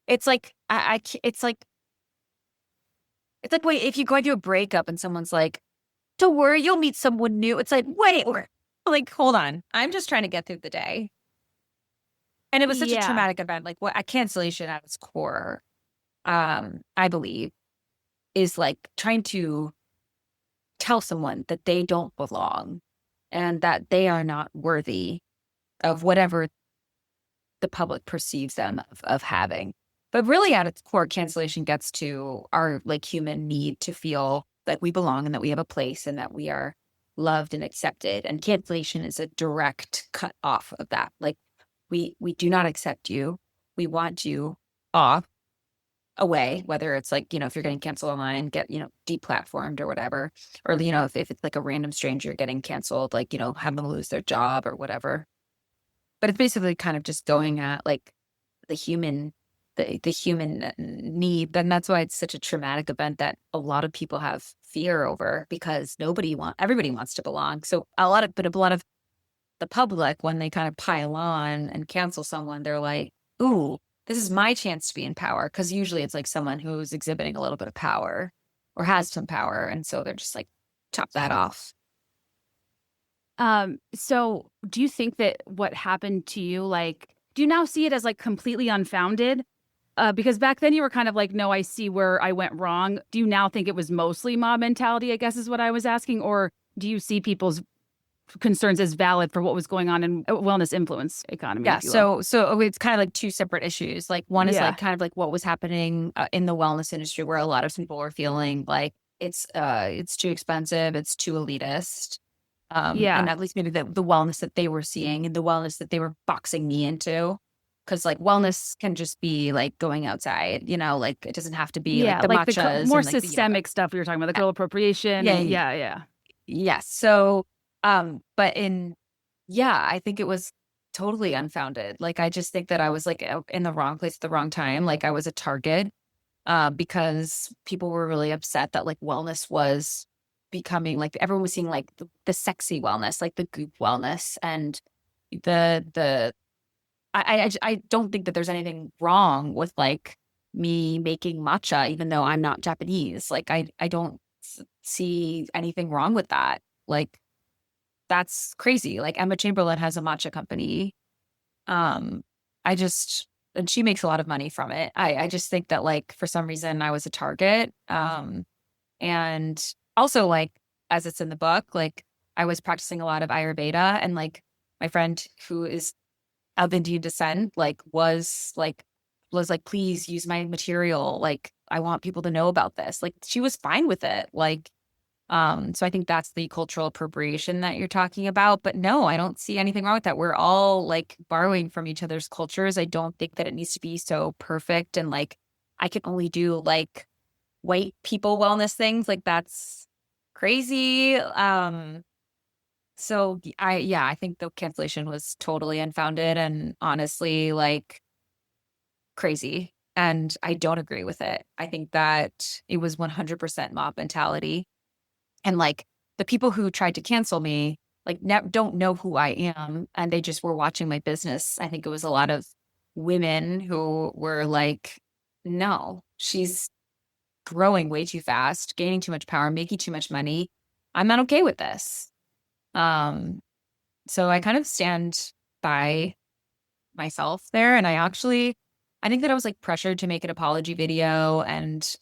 It's like it's like, wait, if you're going through a breakup and someone's like, don't worry, you'll meet someone new. It's like, wait, like, hold on. I'm just trying to get through the day. And it was such a yeah, traumatic event. Like, what a cancellation at its core, I believe, is like trying to tell someone that they don't belong and that they are not worthy of whatever the public perceives them of having. But really, at its core, cancellation gets to our like human need to feel that we belong and that we have a place and that we are loved and accepted. And cancellation is a direct cut off of that. Like, we do not accept you. We want you off, away, whether it's like, if you're getting canceled online, get, deplatformed or whatever. Or, if it's like a random stranger getting canceled, like, have them lose their job or whatever. But it's basically kind of just going at like the human the human need. And that's why it's such a traumatic event that a lot of people have fear over, because everybody wants to belong. So a lot of the public, when they kind of pile on and cancel someone, they're like, ooh, this is my chance to be in power. Cause usually it's like someone who's exhibiting a little bit of power or has some power. And so they're just like, chop that off. So do you think that what happened to you, like, do you now see it as like completely unfounded? Because back then you were kind of like, no, I see where I went wrong. Do you now think it was mostly mob mentality, I guess is what I was asking? Or do you see people's concerns as valid for what was going on in wellness influence economy? Yeah. So it's kind of like two separate issues. Like one is like kind of like what was happening in the wellness industry, where a lot of people were feeling like it's too expensive, it's too elitist. And at least maybe the wellness that they were seeing and the wellness that they were boxing me into. Because like wellness can just be like going outside, like it doesn't have to be like the like matchas the more and, like, systemic stuff we were talking about, the girl appropriation. Yes. So, but I think it was totally unfounded. Like, I just think that I was like in the wrong place at the wrong time. Like I was a target, because people were really upset that like wellness was becoming like, everyone was seeing like the sexy wellness, like the goop wellness, and I don't think that there's anything wrong with like me making matcha, even though I'm not Japanese. Like I don't see anything wrong with that. Like that's crazy. Like Emma Chamberlain has a matcha company. And she makes a lot of money from it. I just think that like for some reason I was a target. And also like, as it's in the book, like I was practicing a lot of Ayurveda, and like my friend who is of Indian descent, like was like, please use my material. Like, I want people to know about this. Like she was fine with it. Like, so I think that's the cultural appropriation that you're talking about. But no, I don't see anything wrong with that. We're all like borrowing from each other's cultures. I don't think that it needs to be so perfect. And like, I can only do like white people wellness things. Like that's crazy. So I think the cancellation was totally unfounded and honestly like crazy. And I don't agree with it. I think that it was 100% mob mentality. And like the people who tried to cancel me, like don't know who I am. And they just were watching my business. I think it was a lot of women who were like, no, she's growing way too fast, gaining too much power, making too much money. I'm not okay with this. So I kind of stand by myself there. And I think that I was like pressured to make an apology video and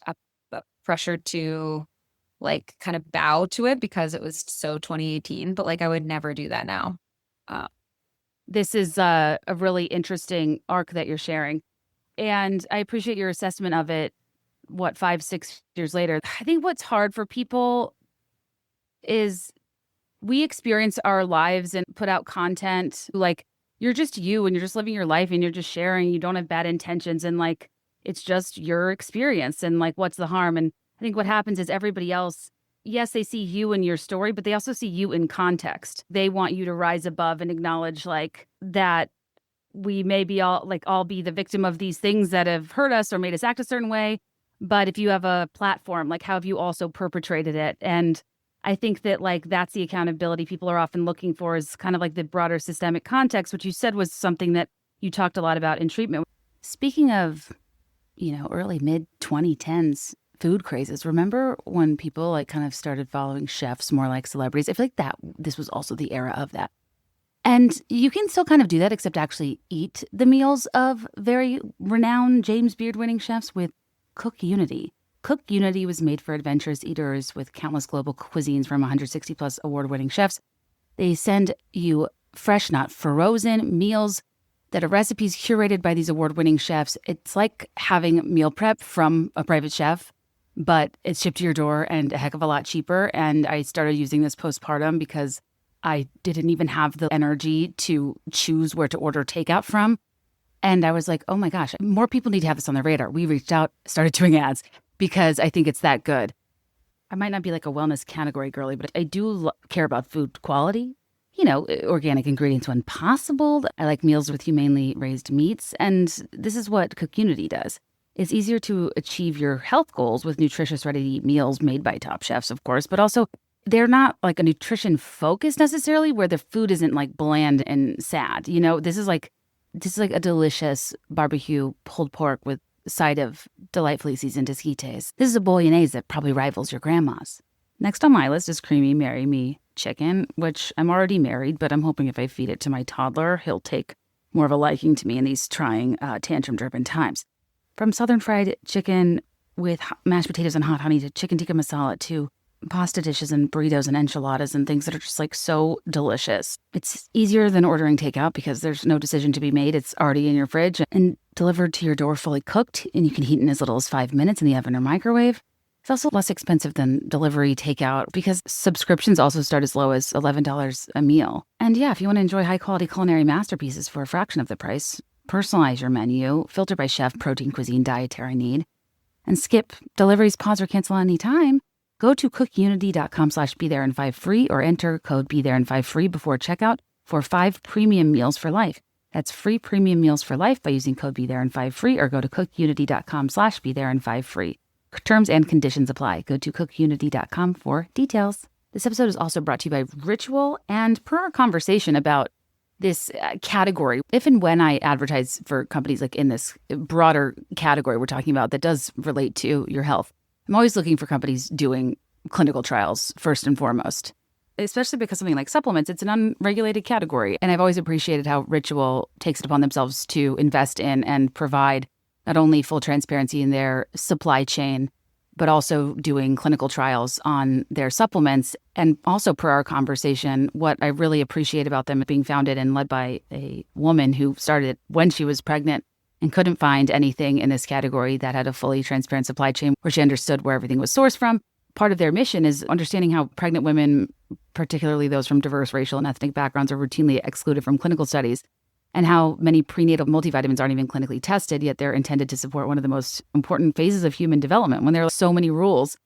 pressured to like kind of bow to it because it was so 2018, but like I would never do that now. This is a really interesting arc that you're sharing. And I appreciate your assessment of it, 5-6 years later. I think what's hard for people is we experience our lives and put out content like you're just you and you're just living your life and you're just sharing. You don't have bad intentions and like it's just your experience and like what's the harm? And I think what happens is everybody else, yes, they see you and your story, but they also see you in context. They want you to rise above and acknowledge like that we may be all be the victim of these things that have hurt us or made us act a certain way. But if you have a platform, like how have you also perpetrated it? And I think that like that's the accountability people are often looking for is kind of like the broader systemic context, which you said was something that you talked a lot about in treatment. Speaking of, early mid 2010s food crazes, remember when people like kind of started following chefs more like celebrities? I feel like this was also the era of that. And you can still kind of do that, except actually eat the meals of very renowned James Beard winning chefs with Cook Unity. Cook Unity was made for adventurous eaters with countless global cuisines from 160 plus award-winning chefs. They send you fresh, not frozen meals that are recipes curated by these award-winning chefs. It's like having meal prep from a private chef, but it's shipped to your door and a heck of a lot cheaper. And I started using this postpartum because I didn't even have the energy to choose where to order takeout from. And I was like, oh my gosh, more people need to have this on their radar. We reached out, started doing ads because I think it's that good. I might not be like a wellness category girly, but I do care about food quality. Organic ingredients when possible. I like meals with humanely raised meats. And this is what Cook Unity does. It's easier to achieve your health goals with nutritious, ready-to-eat meals made by top chefs, of course, but also they're not like a nutrition focus necessarily where the food isn't like bland and sad. This is like a delicious barbecue pulled pork with a side of delightfully seasoned esquites. This is a bolognese that probably rivals your grandma's. Next on my list is creamy Marry Me chicken, which I'm already married, but I'm hoping if I feed it to my toddler, he'll take more of a liking to me in these trying tantrum-driven times. From southern fried chicken with mashed potatoes and hot honey to chicken tikka masala to pasta dishes and burritos and enchiladas and things that are just like so delicious. It's easier than ordering takeout because there's no decision to be made. It's already in your fridge and delivered to your door fully cooked, and you can heat in as little as 5 minutes in the oven or microwave. It's also less expensive than delivery takeout because subscriptions also start as low as $11 a meal. And yeah, if you want to enjoy high-quality culinary masterpieces for a fraction of the price, personalize your menu, filter by chef, protein, cuisine, dietary need, and skip deliveries, pause, or cancel any time, go to cookunity.com/BeThereIn5 free or enter code BeThereIn5 free before checkout for 5 premium meals for life. That's free premium meals for life by using code BeThereIn5 free or go to cookunity.com/BeThereIn5 free. Terms and conditions apply. Go to cookunity.com for details. This episode is also brought to you by Ritual, and per our conversation about this category, if and when I advertise for companies like in this broader category we're talking about that does relate to your health, I'm always looking for companies doing clinical trials first and foremost, especially because something like supplements, it's an unregulated category. And I've always appreciated how Ritual takes it upon themselves to invest in and provide not only full transparency in their supply chain, but also doing clinical trials on their supplements. And also per our conversation, what I really appreciate about them being founded and led by a woman who started when she was pregnant and couldn't find anything in this category that had a fully transparent supply chain where she understood where everything was sourced from. Part of their mission is understanding how pregnant women, particularly those from diverse racial and ethnic backgrounds, are routinely excluded from clinical studies, and how many prenatal multivitamins aren't even clinically tested, yet they're intended to support one of the most important phases of human development when there are so many rules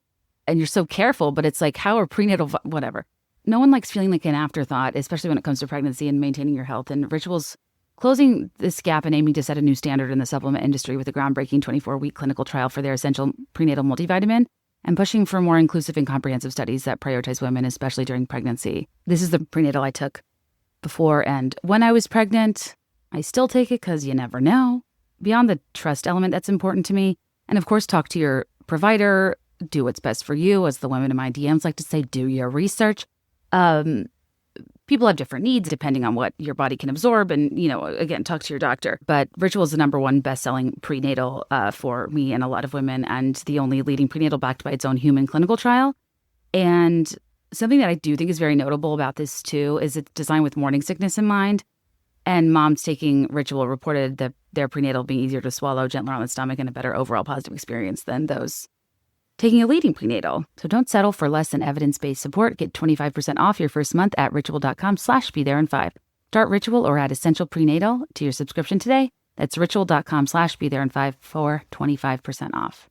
and you're so careful, but it's like, how are prenatal, whatever. No one likes feeling like an afterthought, especially when it comes to pregnancy and maintaining your health. And Ritual's closing this gap and aiming to set a new standard in the supplement industry with a groundbreaking 24-week clinical trial for their essential prenatal multivitamin, and pushing for more inclusive and comprehensive studies that prioritize women, especially during pregnancy. This is the prenatal I took before and when I was pregnant. I still take it because you never know. Beyond the trust element, that's important to me. And of course, talk to your provider, do what's best for you. As the women in my DMs like to say, do your research. People have different needs depending on what your body can absorb. And, again, talk to your doctor. But Ritual is the #1 best-selling prenatal for me and a lot of women, and the only leading prenatal backed by its own human clinical trial. And something that I do think is very notable about this, too, is it's designed with morning sickness in mind. And moms taking Ritual reported that their prenatal being easier to swallow, gentler on the stomach, and a better overall positive experience than those taking a leading prenatal. So don't settle for less than evidence-based support. Get 25% off your first month at ritual.com/BeThereIn5. Start Ritual or add Essential Prenatal to your subscription today. That's ritual.com/BeThereIn5 for 25% off.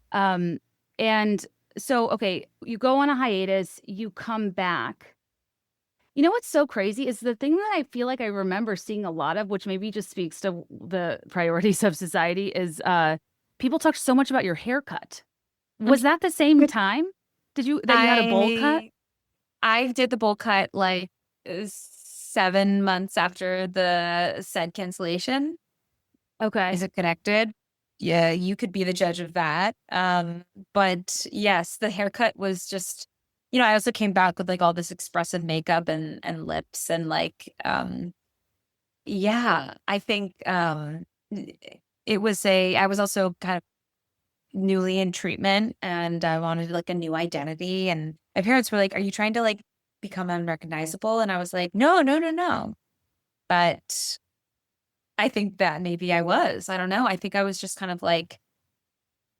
And so, okay, you go on a hiatus, you come back. You know what's so crazy is the thing that I feel like I remember seeing a lot of, which maybe just speaks to the priorities of society, is people talk so much about your haircut. Was that the same time? You had a bowl cut? I did the bowl cut like 7 months after the said cancellation. Okay. Is it connected? Yeah, you could be the judge of that. But yes, the haircut was just, I also came back with like all this expressive makeup and lips and like, yeah, I think I was also kind of newly in treatment and I wanted like a new identity. And my parents were like, are you trying to like become unrecognizable? And I was like, no. But I think that maybe I was. I don't know. I think I was just kind of like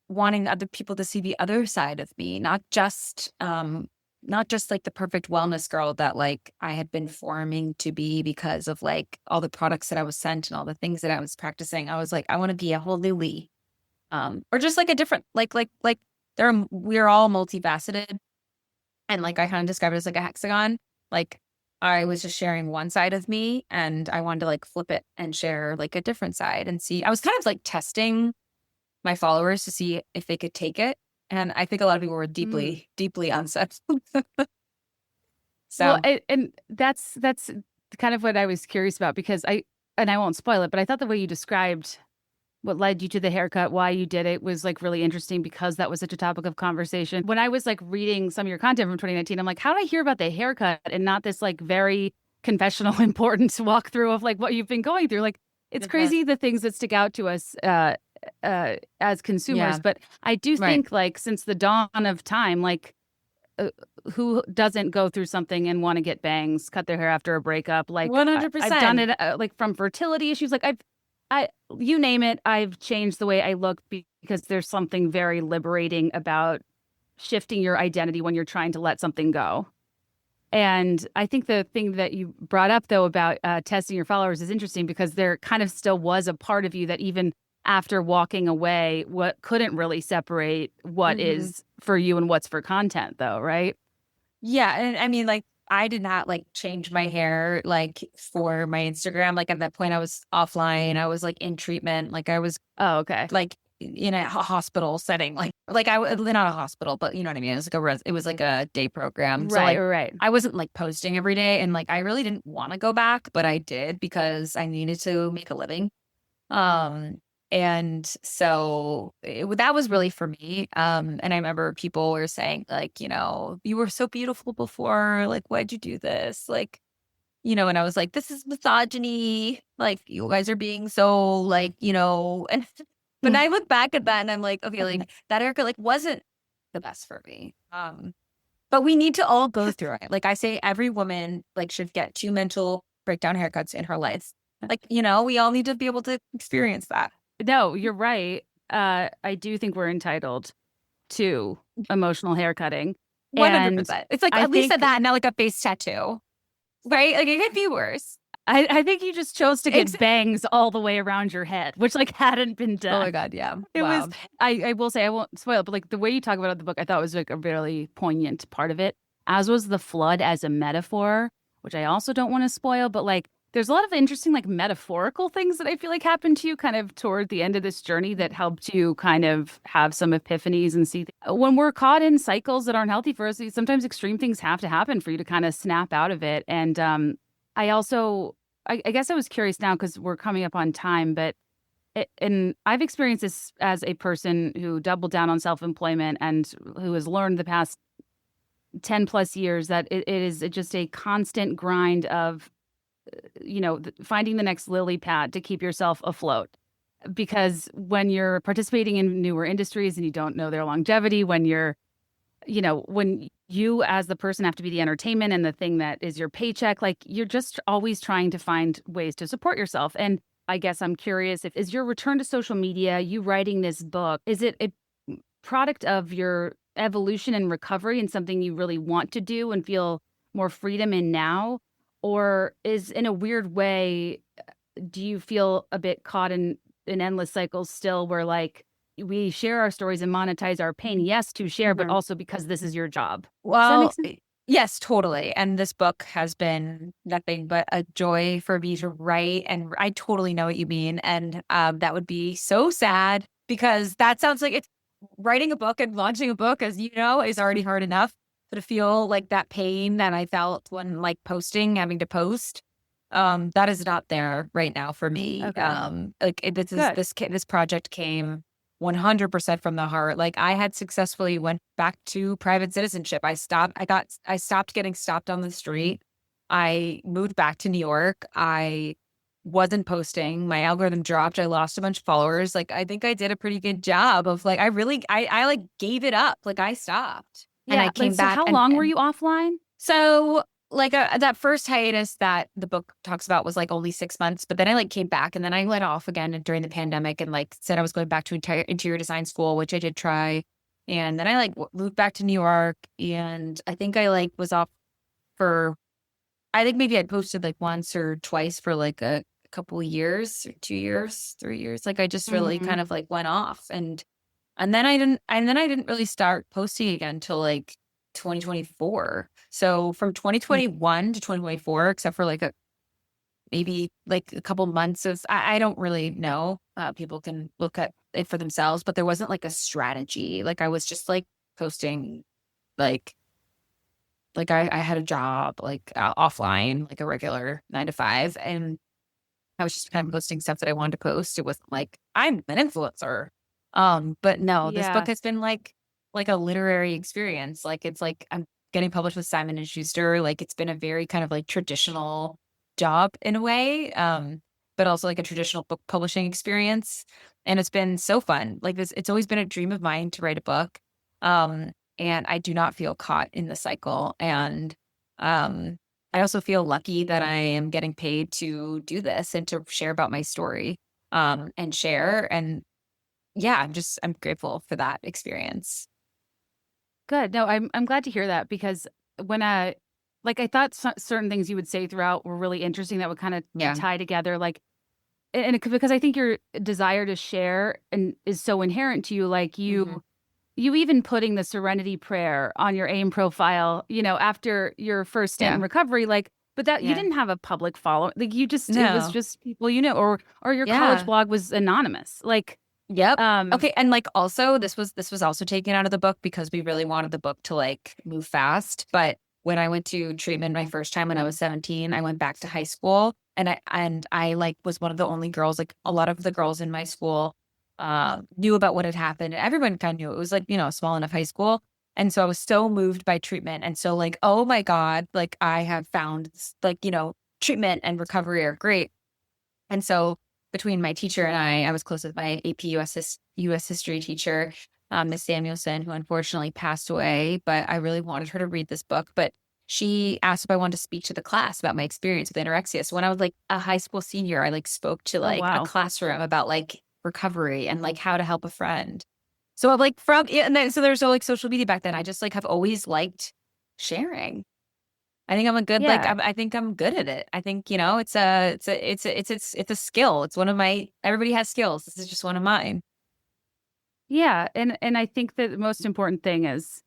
wanting other people to see the other side of me, not just like the perfect wellness girl that like I had been forming to be because of like all the products that I was sent and all the things that I was practicing. I was like, I want to be a whole new Lee. Or just like a different, we're all multifaceted. And like I kind of describe it as like a hexagon. Like I was just sharing one side of me and I wanted to like flip it and share like a different side and see. I was kind of like testing my followers to see if they could take it. And I think a lot of people were deeply, deeply unsettled. So, well, and that's kind of what I was curious about because I won't spoil it, but I thought the way you described what led you to the haircut, why you did it was like really interesting because that was such a topic of conversation. When I was like reading some of your content from 2019, I'm like, how did I hear about the haircut and not this like very confessional, important walkthrough of like what you've been going through? Like, it's crazy the things that stick out to us as consumers. Yeah. But I do think like since the dawn of time, like who doesn't go through something and want to get bangs, cut their hair after a breakup? Like 100%. I've done it like from fertility issues. Like you name it, I've changed the way I look because there's something very liberating about shifting your identity when you're trying to let something go. And I think the thing that you brought up, though, about testing your followers is interesting because there kind of still was a part of you that even after walking away, what couldn't really separate what is for you and what's for content, though, right? Yeah. And I mean, like, I did not like change my hair like for my Instagram. Like at that point, I was offline. I was like in treatment. Like I was okay, like in a hospital setting. Like I was not a hospital, but you know what I mean. It was like it was like a day program. So like, right. I wasn't like posting every day, and like I really didn't want to go back, but I did because I needed to make a living. And so that was really for me. And I remember people were saying like, you know, you were so beautiful before, like, why'd you do this? Like, you know, and I was like, this is misogyny. Like, you guys are being so like, you know, and but I look back at that and I'm like, okay, like that Erica like wasn't the best for me. But we need to all go through it. Like I say, every woman like should get 2 mental breakdown haircuts in her life. Like, you know, we all need to be able to experience that. No, you're right. I do think we're entitled to emotional haircutting. 100%. It's like at least think, that, not like a face tattoo, right? Like it could be worse. I think you just chose to get bangs all the way around your head, which like hadn't been done. Oh my God, yeah. It was. I will say I won't spoil it, but like the way you talk about it in the book, I thought was like a really poignant part of it. As was the flood as a metaphor, which I also don't want to spoil, but like there's a lot of interesting like metaphorical things that I feel like happened to you kind of toward the end of this journey that helped you kind of have some epiphanies and see when we're caught in cycles that aren't healthy for us, sometimes extreme things have to happen for you to kind of snap out of it. And I guess I was curious now because we're coming up on time, but and I've experienced this as a person who doubled down on self-employment and who has learned the past 10 plus years that it is just a constant grind of, you know, finding the next lily pad to keep yourself afloat. Because when you're participating in newer industries and you don't know their longevity, when you're, you know, when you as the person have to be the entertainment and the thing that is your paycheck, like you're just always trying to find ways to support yourself. And I guess I'm curious is your return to social media, you writing this book, is it a product of your evolution and recovery and something you really want to do and feel more freedom in now? Or is in a weird way, do you feel a bit caught in endless cycles still where like we share our stories and monetize our pain? Yes, to share, but also because this is your job. Well, yes, totally. And this book has been nothing but a joy for me to write. And I totally know what you mean. And that would be so sad because that sounds like it's writing a book and launching a book, as you know, is already hard enough. But to feel like that pain that I felt when like having to post, that is not there right now for me. Okay. Like this project came 100% from the heart. Like I had successfully went back to private citizenship. I stopped getting stopped on the street. I moved back to New York. I wasn't posting. My algorithm dropped. I lost a bunch of followers. Like I think I did a pretty good job of like, I like gave it up. Like I stopped. Yeah, and I came back. So how long were you offline? So like that first hiatus that the book talks about was like only 6 months, but then I like came back and then I let off again during the pandemic and like said I was going back to interior design school, which I did try. And then I like moved back to New York and I think I like was off for, I think maybe I'd posted like once or twice for like a couple of years, 2 years, 3 years. Like I just really kind of like went off and then I didn't really start posting again until like 2024. So from 2021 to 2024, except for like maybe like a couple months of, I don't really know. People can look at it for themselves, but there wasn't like a strategy. Like I was just like posting, like I had a job, like offline, like a regular 9 to 5. And I was just kind of posting stuff that I wanted to post. It wasn't like I'm an influencer. But no, this book has been like a literary experience. Like it's like I'm getting published with Simon and Schuster. Like it's been a very kind of like traditional job in a way, but also like a traditional book publishing experience. And it's been so fun. Like this, it's always been a dream of mine to write a book. and I do not feel caught in the cycle. And I also feel lucky that I am getting paid to do this and to share about my story, and share. And yeah, I'm grateful for that experience. Good. No, I'm glad to hear that because when I thought certain things you would say throughout were really interesting that would kind of Yeah. tie together, like, because I think your desire to share and is so inherent to you, like Mhm. you even putting the serenity prayer on your AIM profile, after your first stint in Yeah. recovery, like, but that you Yeah. didn't have a public follow, like it was No. just people, or your college Yeah. blog was anonymous, like, Yep. um, Okay, and, like, also, this was also taken out of the book because we really wanted the book to, like, move fast, but when I went to treatment my first time when I was 17, I went back to high school, and I, like, was one of the only girls, like, a lot of the girls in my school, knew about what had happened, and everyone kinda knew. It was, like, a small enough high school, and so I was so moved by treatment, and so, like, "Oh my god," like, "I have found s," like, treatment and recovery are great. And so between my teacher and I was close with my AP US history teacher, Miss Samuelson, who unfortunately passed away, but I really wanted her to read this book. But she asked if I wanted to speak to the class about my experience with anorexia. So when I was like a high school senior, I like spoke to oh like a wow. classroom about like recovery and like how to help a friend. So I'm like from yeah, and then so there's no like social media back then. I just like have always liked sharing. I think I'm a good like Yeah. I think I'm good at it. I think, it's a skill. It's one of my everybody has skills. This is just one of mine. Yeah, and I think that the most important thing is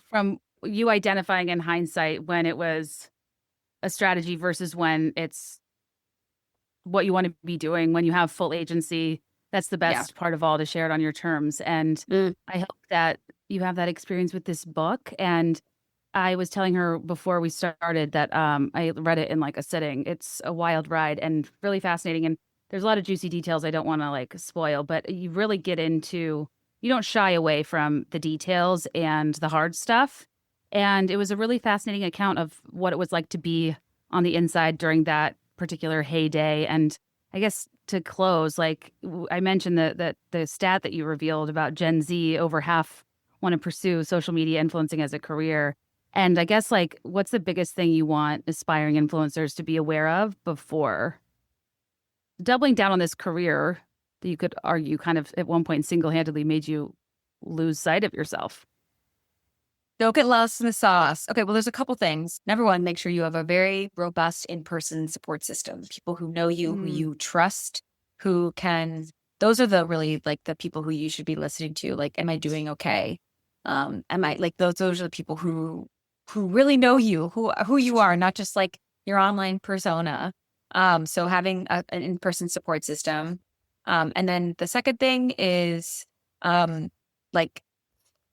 from you identifying in hindsight when it was a strategy versus when it's what you want to be doing, when you have full agency. That's the Yeah. best part of all, to share it on your terms. And Mm. I hope that you have that experience with this book. And I was telling her before we started that I read it in like a sitting. It's a wild ride and really fascinating. And there's a lot of juicy details I don't want to like spoil, but you really get into, you don't shy away from the details and the hard stuff. And it was a really fascinating account of what it was like to be on the inside during that particular heyday. And I guess to close, like I mentioned that the stat that you revealed about Gen Z, over half want to pursue social media influencing as a career. And I guess, like, what's the biggest thing you want aspiring influencers to be aware of before doubling down on this career that you could argue kind of at one point single-handedly made you lose sight of yourself? Don't get lost in the sauce. Okay, well, there's a couple things. Number one, make sure you have a very robust in-person support system. People who know you, who Mm, you trust, who can. Those are the really like the people who you should be listening to. Like, am I doing okay? Am I like those are the people who really know you, who you are, not just like your online persona. So having an in-person support system. And then the second thing is like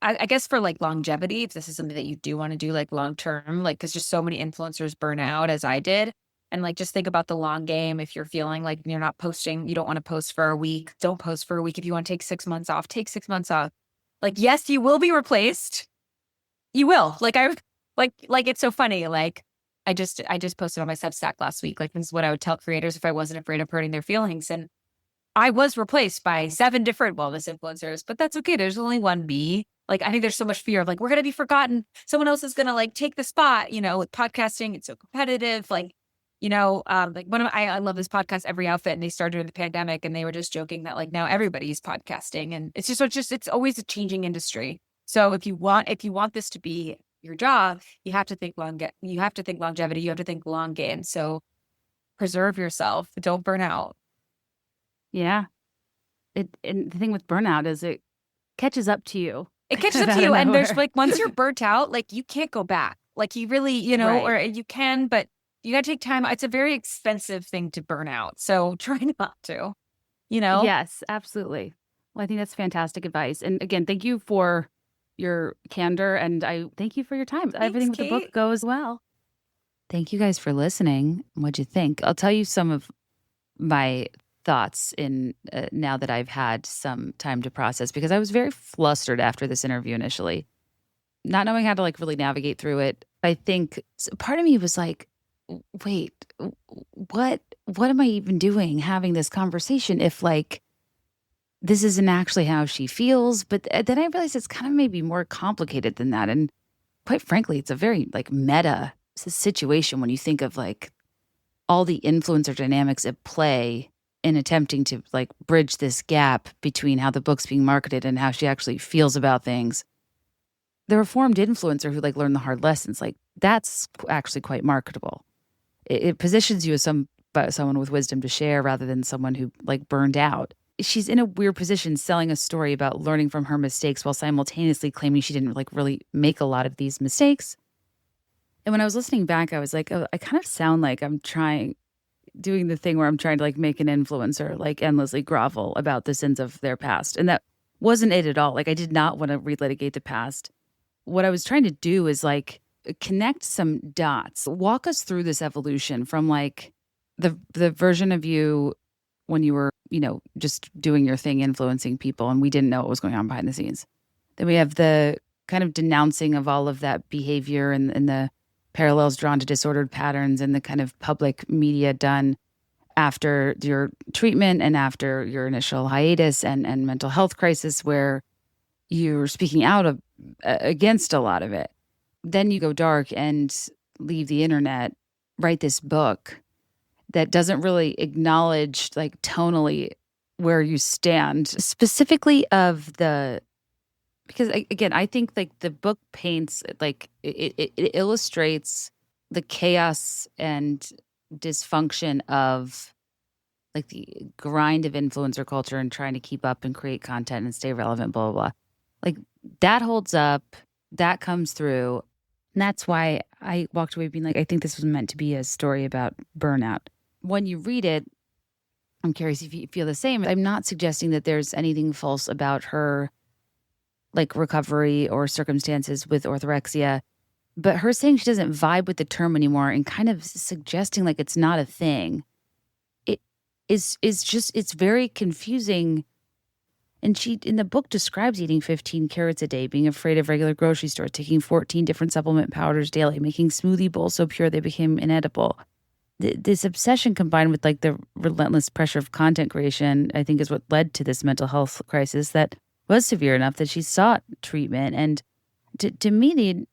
I guess for like longevity, if this is something that you do want to do like long term, like because just so many influencers burn out as I did. And like just think about the long game. If you're feeling like you're not posting, you don't want to post for a week, don't post for a week. If you want to take 6 months off, take 6 months off. Like, yes, you will be replaced. You will. Like like it's so funny. Like I just posted on my Substack last week. Like this is what I would tell creators if I wasn't afraid of hurting their feelings. And I was replaced by 7 different wellness influencers, but that's okay. There's only one me. Like, I think there's so much fear of like, we're going to be forgotten. Someone else is going to like take the spot, with podcasting. It's so competitive. Like, like I love this podcast, Every Outfit, and they started during the pandemic and they were just joking that like now everybody's podcasting and it's always a changing industry. So if you want this to be your job, you have to think you have to think longevity, you have to think long game. So preserve yourself, don't burn out. yeah. And the thing with burnout is it catches up to you It kind catches of up to out of you, and there's, nowhere. like, once you're burnt out, like, you can't go back. Like, you really, Right. or you can, but you gotta take time. It's a very expensive thing to burn out, so try not to, you know? Yes, absolutely. Well, I think that's fantastic advice. And again, thank you for your candor and I thank you for your time. Thanks, Everything with the book Kate. goes well. Thank you guys for listening. What'd you think? I'll tell you some of my thoughts in now that I've had some time to process because I was very flustered after this interview initially, not knowing how to like really navigate through it. I think part of me was like, wait, what am I even doing having this conversation if like this isn't actually how she feels. But then I realized it's kind of maybe more complicated than that. And quite frankly, it's a very like meta situation when you think of like all the influencer dynamics at play in attempting to like bridge this gap between how the book's being marketed and how she actually feels about things. The reformed influencer who like learned the hard lessons, like that's actually quite marketable. It positions you as someone with wisdom to share rather than someone who like burned out. She's in a weird position selling a story about learning from her mistakes while simultaneously claiming she didn't like really make a lot of these mistakes. And when I was listening back, I was like, oh, I kind of sound like I'm doing the thing where I'm trying to like make an influencer like endlessly grovel about the sins of their past. And that wasn't it at all. Like I did not want to relitigate the past. What I was trying to do is like connect some dots, walk us through this evolution from like the version of you when you were, just doing your thing, influencing people, and we didn't know what was going on behind the scenes. Then we have the kind of denouncing of all of that behavior and the parallels drawn to disordered patterns and the kind of public media done after your treatment and after your initial hiatus and mental health crisis where you're speaking out against a lot of it. Then you go dark and leave the internet, write this book that doesn't really acknowledge like tonally where you stand, specifically because again, I think like the book paints like it illustrates the chaos and dysfunction of like the grind of influencer culture and trying to keep up and create content and stay relevant, blah, blah, blah. Like that holds up, that comes through. And that's why I walked away being like, I think this was meant to be a story about burnout. When you read it, I'm curious if you feel the same. I'm not suggesting that there's anything false about her like recovery or circumstances with orthorexia, but her saying she doesn't vibe with the term anymore and kind of suggesting like it's not a thing. It is just, it's very confusing. And she, in the book, describes eating 15 carrots a day, being afraid of regular grocery stores, taking 14 different supplement powders daily, making smoothie bowls so pure they became inedible. This obsession combined with like the relentless pressure of content creation, I think is what led to this mental health crisis that was severe enough that she sought treatment. And to me,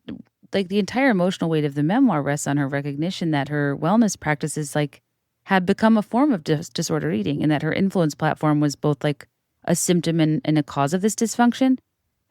the entire emotional weight of the memoir rests on her recognition that her wellness practices like had become a form of disordered eating, and that her influence platform was both like a symptom and a cause of this dysfunction.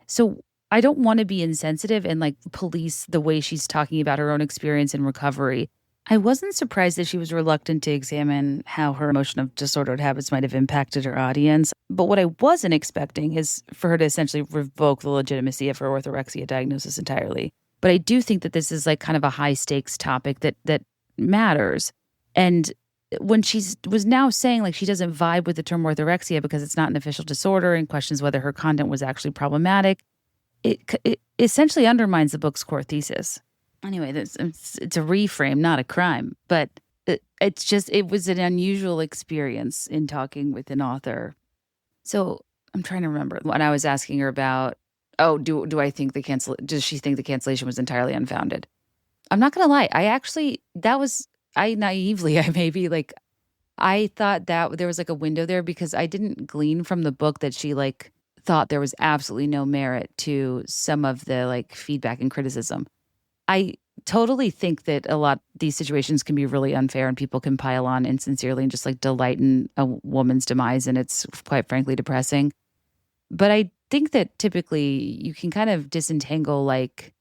So I don't want to be insensitive and like police the way she's talking about her own experience in recovery. I wasn't surprised that she was reluctant to examine how her emotion of disordered habits might have impacted her audience. But what I wasn't expecting is for her to essentially revoke the legitimacy of her orthorexia diagnosis entirely. But I do think that this is like kind of a high stakes topic that matters. And when was now saying like she doesn't vibe with the term orthorexia because it's not an official disorder and questions whether her content was actually problematic, it essentially undermines the book's core thesis. Anyway, it's a reframe, not a crime, but it was an unusual experience in talking with an author. So I'm trying to remember when I was asking her about, do I think does she think the cancellation was entirely unfounded? I'm not going to lie. I thought that there was like a window there because I didn't glean from the book that she like thought there was absolutely no merit to some of the like feedback and criticism. I totally think that a lot these situations can be really unfair and people can pile on insincerely and just like delight in a woman's demise, and it's quite frankly depressing. But I think that typically you can kind of disentangle like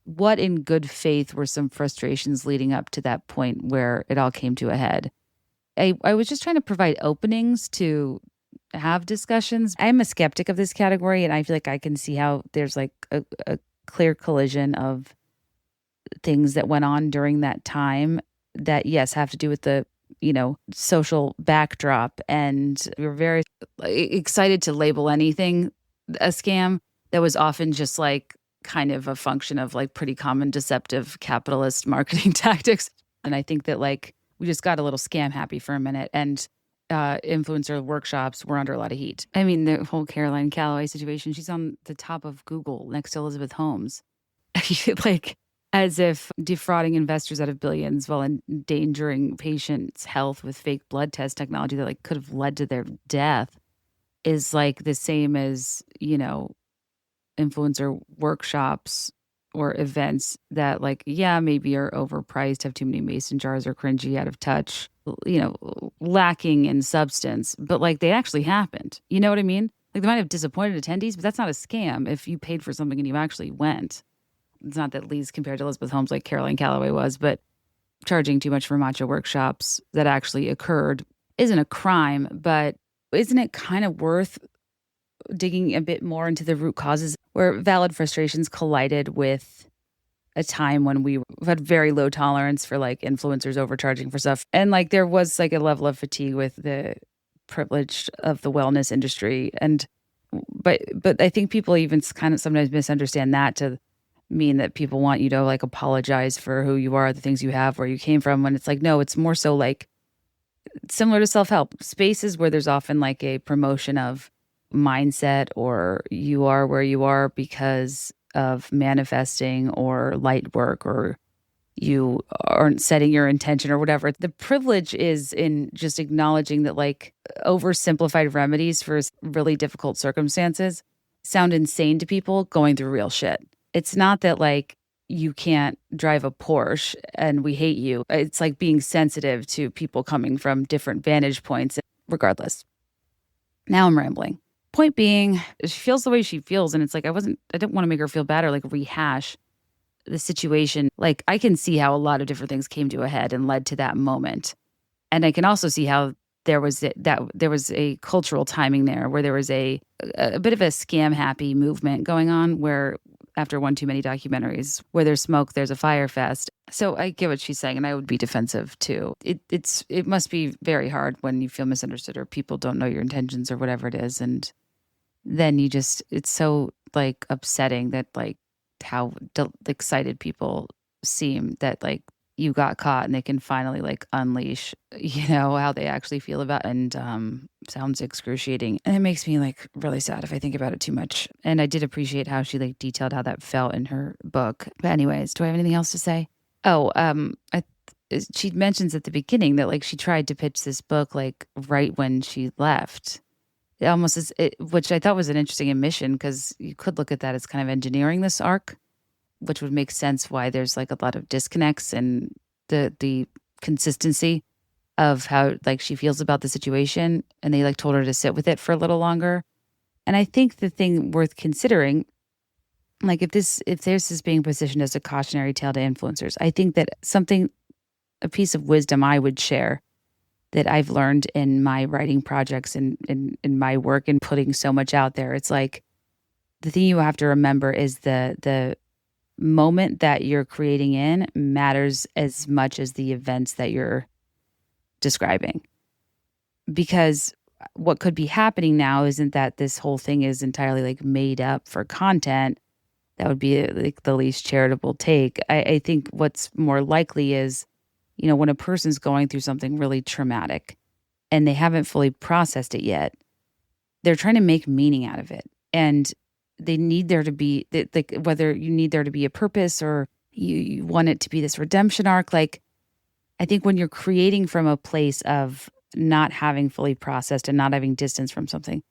what in good faith were some frustrations leading up to that point where it all came to a head. I was just trying to provide openings to have discussions. I'm a skeptic of this category, and I feel like I can see how there's like a clear collision of things that went on during that time that, yes, have to do with the, social backdrop. And we were very excited to label anything a scam that was often just like kind of a function of like pretty common deceptive capitalist marketing tactics. And I think that like we just got a little scam happy for a minute, and influencer workshops were under a lot of heat. I mean, the whole Caroline Calloway situation, she's on the top of Google next to Elizabeth Holmes. Like, as if defrauding investors out of billions while endangering patients' health with fake blood test technology that like could have led to their death is like the same as, influencer workshops or events that like, yeah, maybe are overpriced, have too many mason jars, or cringy, out of touch, lacking in substance, but like they actually happened. You know what I mean? Like they might have disappointed attendees, but that's not a scam if you paid for something and you actually went. It's not that Lee's compared to Elizabeth Holmes like Caroline Calloway was, but charging too much for matcha workshops that actually occurred isn't a crime, but isn't it kind of worth digging a bit more into the root causes where valid frustrations collided with a time when we had very low tolerance for like influencers overcharging for stuff. And like there was like a level of fatigue with the privilege of the wellness industry. And but I think people even kind of sometimes misunderstand that to mean that people want you to like apologize for who you are, the things you have, where you came from, when it's like, no, it's more so like similar to self-help spaces where there's often like a promotion of mindset, or you are where you are because of manifesting or light work, or you aren't setting your intention or whatever. The privilege is in just acknowledging that like oversimplified remedies for really difficult circumstances sound insane to people going through real shit. It's not that like you can't drive a Porsche and we hate you. It's like being sensitive to people coming from different vantage points, regardless. Now I'm rambling. Point being, she feels the way she feels. And it's like, I didn't want to make her feel bad or like rehash the situation. Like I can see how a lot of different things came to a head and led to that moment. And I can also see how there was a cultural timing there where there was a bit of a scam happy movement going on, where after one too many documentaries, where there's smoke, there's a fire fest. So I get what she's saying, and I would be defensive too. It must be very hard when you feel misunderstood or people don't know your intentions or whatever it is. And then it's so like upsetting that like how excited people seem that like you got caught and they can finally like unleash, how they actually feel about it. And sounds excruciating. And it makes me like really sad if I think about it too much. And I did appreciate how she like detailed how that felt in her book. But anyways, do I have anything else to say? Oh, she mentions at the beginning that like she tried to pitch this book like right when she left. It almost is, which I thought was an interesting admission, because you could look at that as kind of engineering this arc, which would make sense why there's like a lot of disconnects and the consistency of how like she feels about the situation, and they like told her to sit with it for a little longer. And I think the thing worth considering, like if this is being positioned as a cautionary tale to influencers, I think that a piece of wisdom I would share that I've learned in my writing projects and in my work and putting so much out there, it's like the thing you have to remember is the moment that you're creating in matters as much as the events that you're describing. Because what could be happening now isn't that this whole thing is entirely like made up for content. That would be like the least charitable take. I think what's more likely is, when a person's going through something really traumatic and they haven't fully processed it yet, they're trying to make meaning out of it. And they need there to be, like, whether you need there to be a purpose or you want it to be this redemption arc. Like, I think when you're creating from a place of not having fully processed and not having distance from something,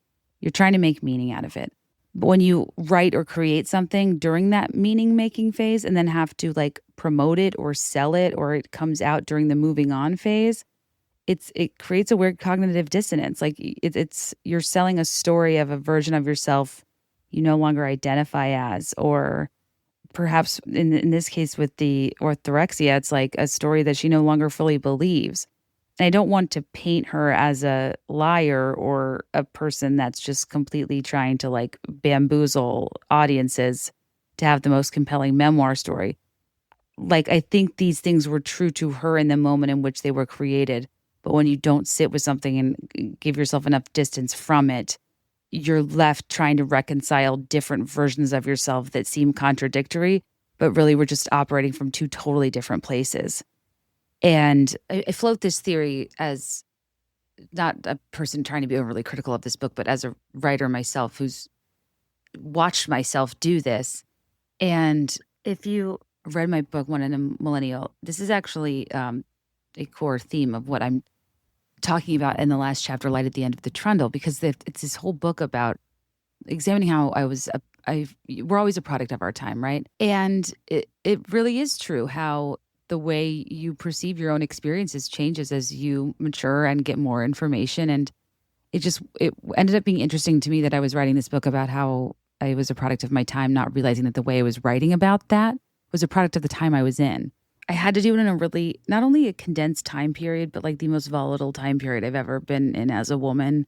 you're trying to make meaning out of it. But when you write or create something during that meaning making phase and then have to like promote it or sell it, or it comes out during the moving on phase, it creates a weird cognitive dissonance. Like you're selling a story of a version of yourself you no longer identify as, or perhaps in this case with the orthorexia, it's like a story that she no longer fully believes. And I don't want to paint her as a liar or a person that's just completely trying to like bamboozle audiences to have the most compelling memoir story. Like, I think these things were true to her in the moment in which they were created. But when you don't sit with something and give yourself enough distance from it, you're left trying to reconcile different versions of yourself that seem contradictory, but really we're just operating from two totally different places. And I float this theory as not a person trying to be overly critical of this book, but as a writer myself who's watched myself do this. And if you read my book, One in a Millennial, this is actually a core theme of what I'm talking about in the last chapter, Light at the End of the Trundle, because it's this whole book about examining how we're always a product of our time, right? And it really is true how the way you perceive your own experiences changes as you mature and get more information. And it ended up being interesting to me that I was writing this book about how I was a product of my time, not realizing that the way I was writing about that was a product of the time I was in. I had to do it in a really, not only a condensed time period, but like the most volatile time period I've ever been in as a woman,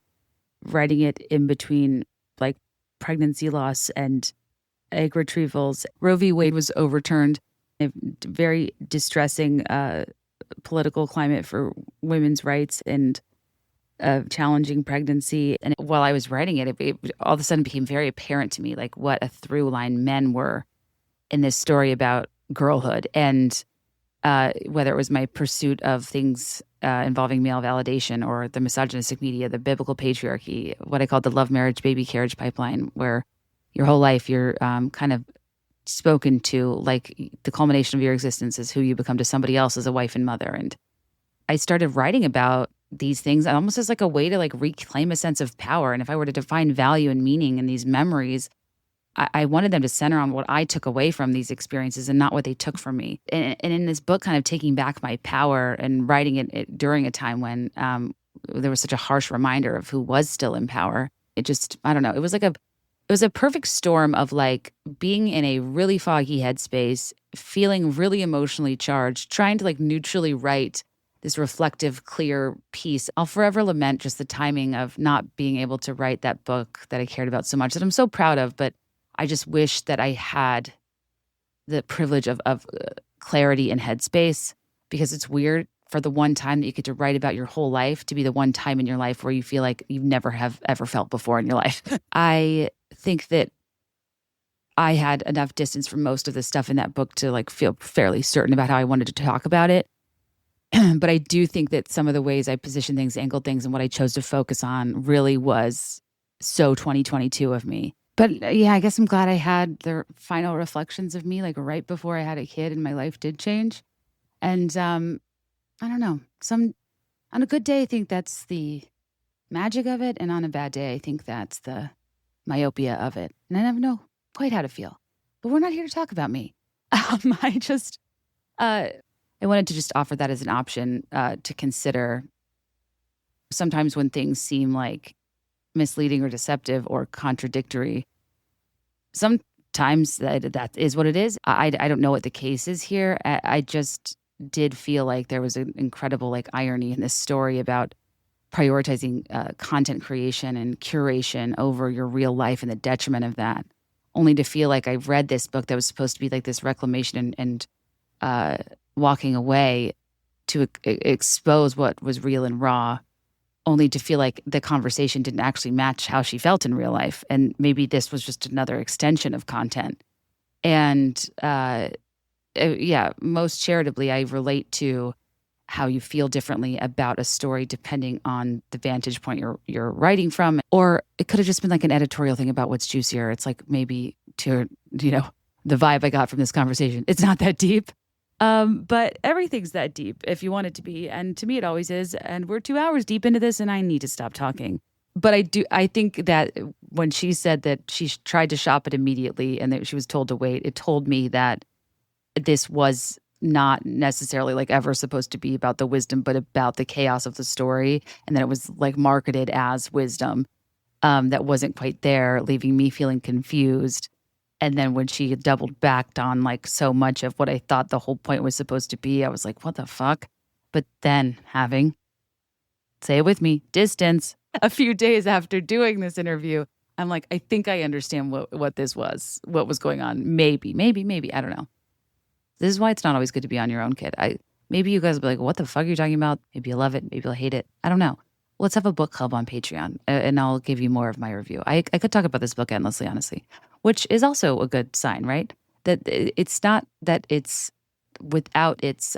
writing it in between like pregnancy loss and egg retrievals. Roe v. Wade was overturned, a very distressing political climate for women's rights and challenging pregnancy. And while I was writing it, it all of a sudden became very apparent to me like what a through line men were in this story about girlhood. And whether it was my pursuit of things involving male validation or the misogynistic media, the biblical patriarchy, what I call the love, marriage, baby carriage pipeline, where your whole life you're kind of spoken to like the culmination of your existence is who you become to somebody else as a wife and mother. And I started writing about these things almost as like a way to like reclaim a sense of power. And if I were to define value and meaning in these memories, I wanted them to center on what I took away from these experiences and not what they took from me. And in this book, kind of taking back my power and writing it during a time when there was such a harsh reminder of who was still in power. It just, I don't know, it was a perfect storm of like being in a really foggy headspace, feeling really emotionally charged, trying to like neutrally write this reflective, clear piece. I'll forever lament just the timing of not being able to write that book that I cared about so much, that I'm so proud of, but I just wish that I had the privilege of clarity and headspace, because it's weird for the one time that you get to write about your whole life to be the one time in your life where you feel like you never have ever felt before in your life. I think that I had enough distance from most of the stuff in that book to like feel fairly certain about how I wanted to talk about it. But I do think that some of the ways I positioned things, angled things, and what I chose to focus on really was so 2022 of me. But yeah, I guess I'm glad I had the final reflections of me, like right before I had a kid and my life did change. And I don't know, on a good day, I think that's the magic of it. And on a bad day, I think that's the myopia of it. And I never know quite how to feel. But we're not here to talk about me. I wanted to just offer that as an option to consider. Sometimes when things seem like misleading or deceptive or contradictory, sometimes that is what it is. I don't know what the case is here. I just did feel like there was an incredible like irony in this story about prioritizing content creation and curation over your real life and the detriment of that, only to feel like I read this book that was supposed to be like this reclamation and walking away to expose what was real and raw, only to feel like the conversation didn't actually match how she felt in real life. And maybe this was just another extension of content. And most charitably, I relate to how you feel differently about a story depending on the vantage point you're writing from. Or it could have just been like an editorial thing about what's juicier. It's like maybe to, the vibe I got from this conversation. It's not that deep. But everything's that deep if you want it to be. And to me, it always is. And we're 2 hours deep into this and I need to stop talking. But I think that when she said that she tried to shop it immediately and that she was told to wait, it told me that this was not necessarily like ever supposed to be about the wisdom, but about the chaos of the story. And that it was like marketed as wisdom that wasn't quite there, leaving me feeling confused. And then when she doubled back on like so much of what I thought the whole point was supposed to be, I was like, what the fuck? But then having, say it with me, distance, a few days after doing this interview, I'm like, I think I understand what this was, what was going on. Maybe, I don't know. This is why it's not always good to be on your own, kid. Maybe you guys will be like, what the fuck are you talking about? Maybe you'll love it. Maybe you'll hate it. I don't know. Let's have a book club on Patreon and I'll give you more of my review. I could talk about this book endlessly, honestly, which is also a good sign, right? That it's not that it's without its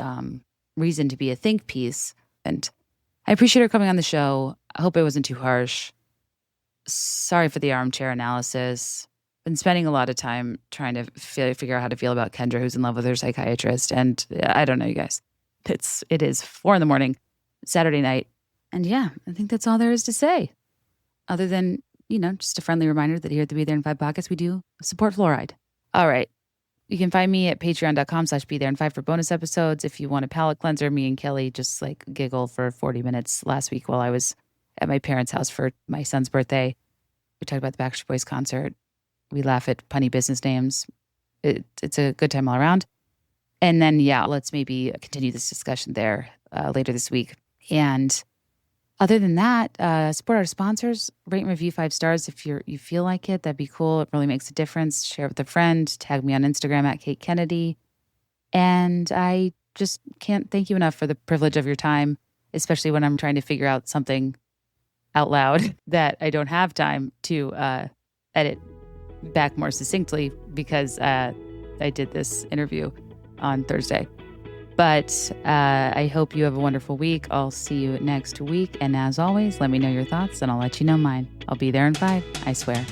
reason to be a think piece. And I appreciate her coming on the show. I hope it wasn't too harsh. Sorry for the armchair analysis. Been spending a lot of time trying to figure out how to feel about Kendra, who's in love with her psychiatrist. And I don't know, you guys. It is 4 a.m, Saturday night. And yeah, I think that's all there is to say. Other than, just a friendly reminder that here at the Be There in 5 podcast, we do support Fluoride. All right. You can find me at patreon.com/BeThereIn5 for bonus episodes. If you want a palate cleanser, me and Kelly just giggle for 40 minutes last week while I was at my parents' house for my son's birthday. We talked about the Backstreet Boys concert. We laugh at punny business names. It's a good time all around. And then, let's maybe continue this discussion there later this week. And other than that, support our sponsors. Rate and review 5 stars if you feel like it. That'd be cool. It really makes a difference. Share it with a friend. Tag me on Instagram at Kate Kennedy. And I just can't thank you enough for the privilege of your time, especially when I'm trying to figure out something out loud that I don't have time to edit back more succinctly because I did this interview on Thursday. But I hope you have a wonderful week. I'll see you next week. And as always, let me know your thoughts and I'll let you know mine. I'll be there in 5, I swear.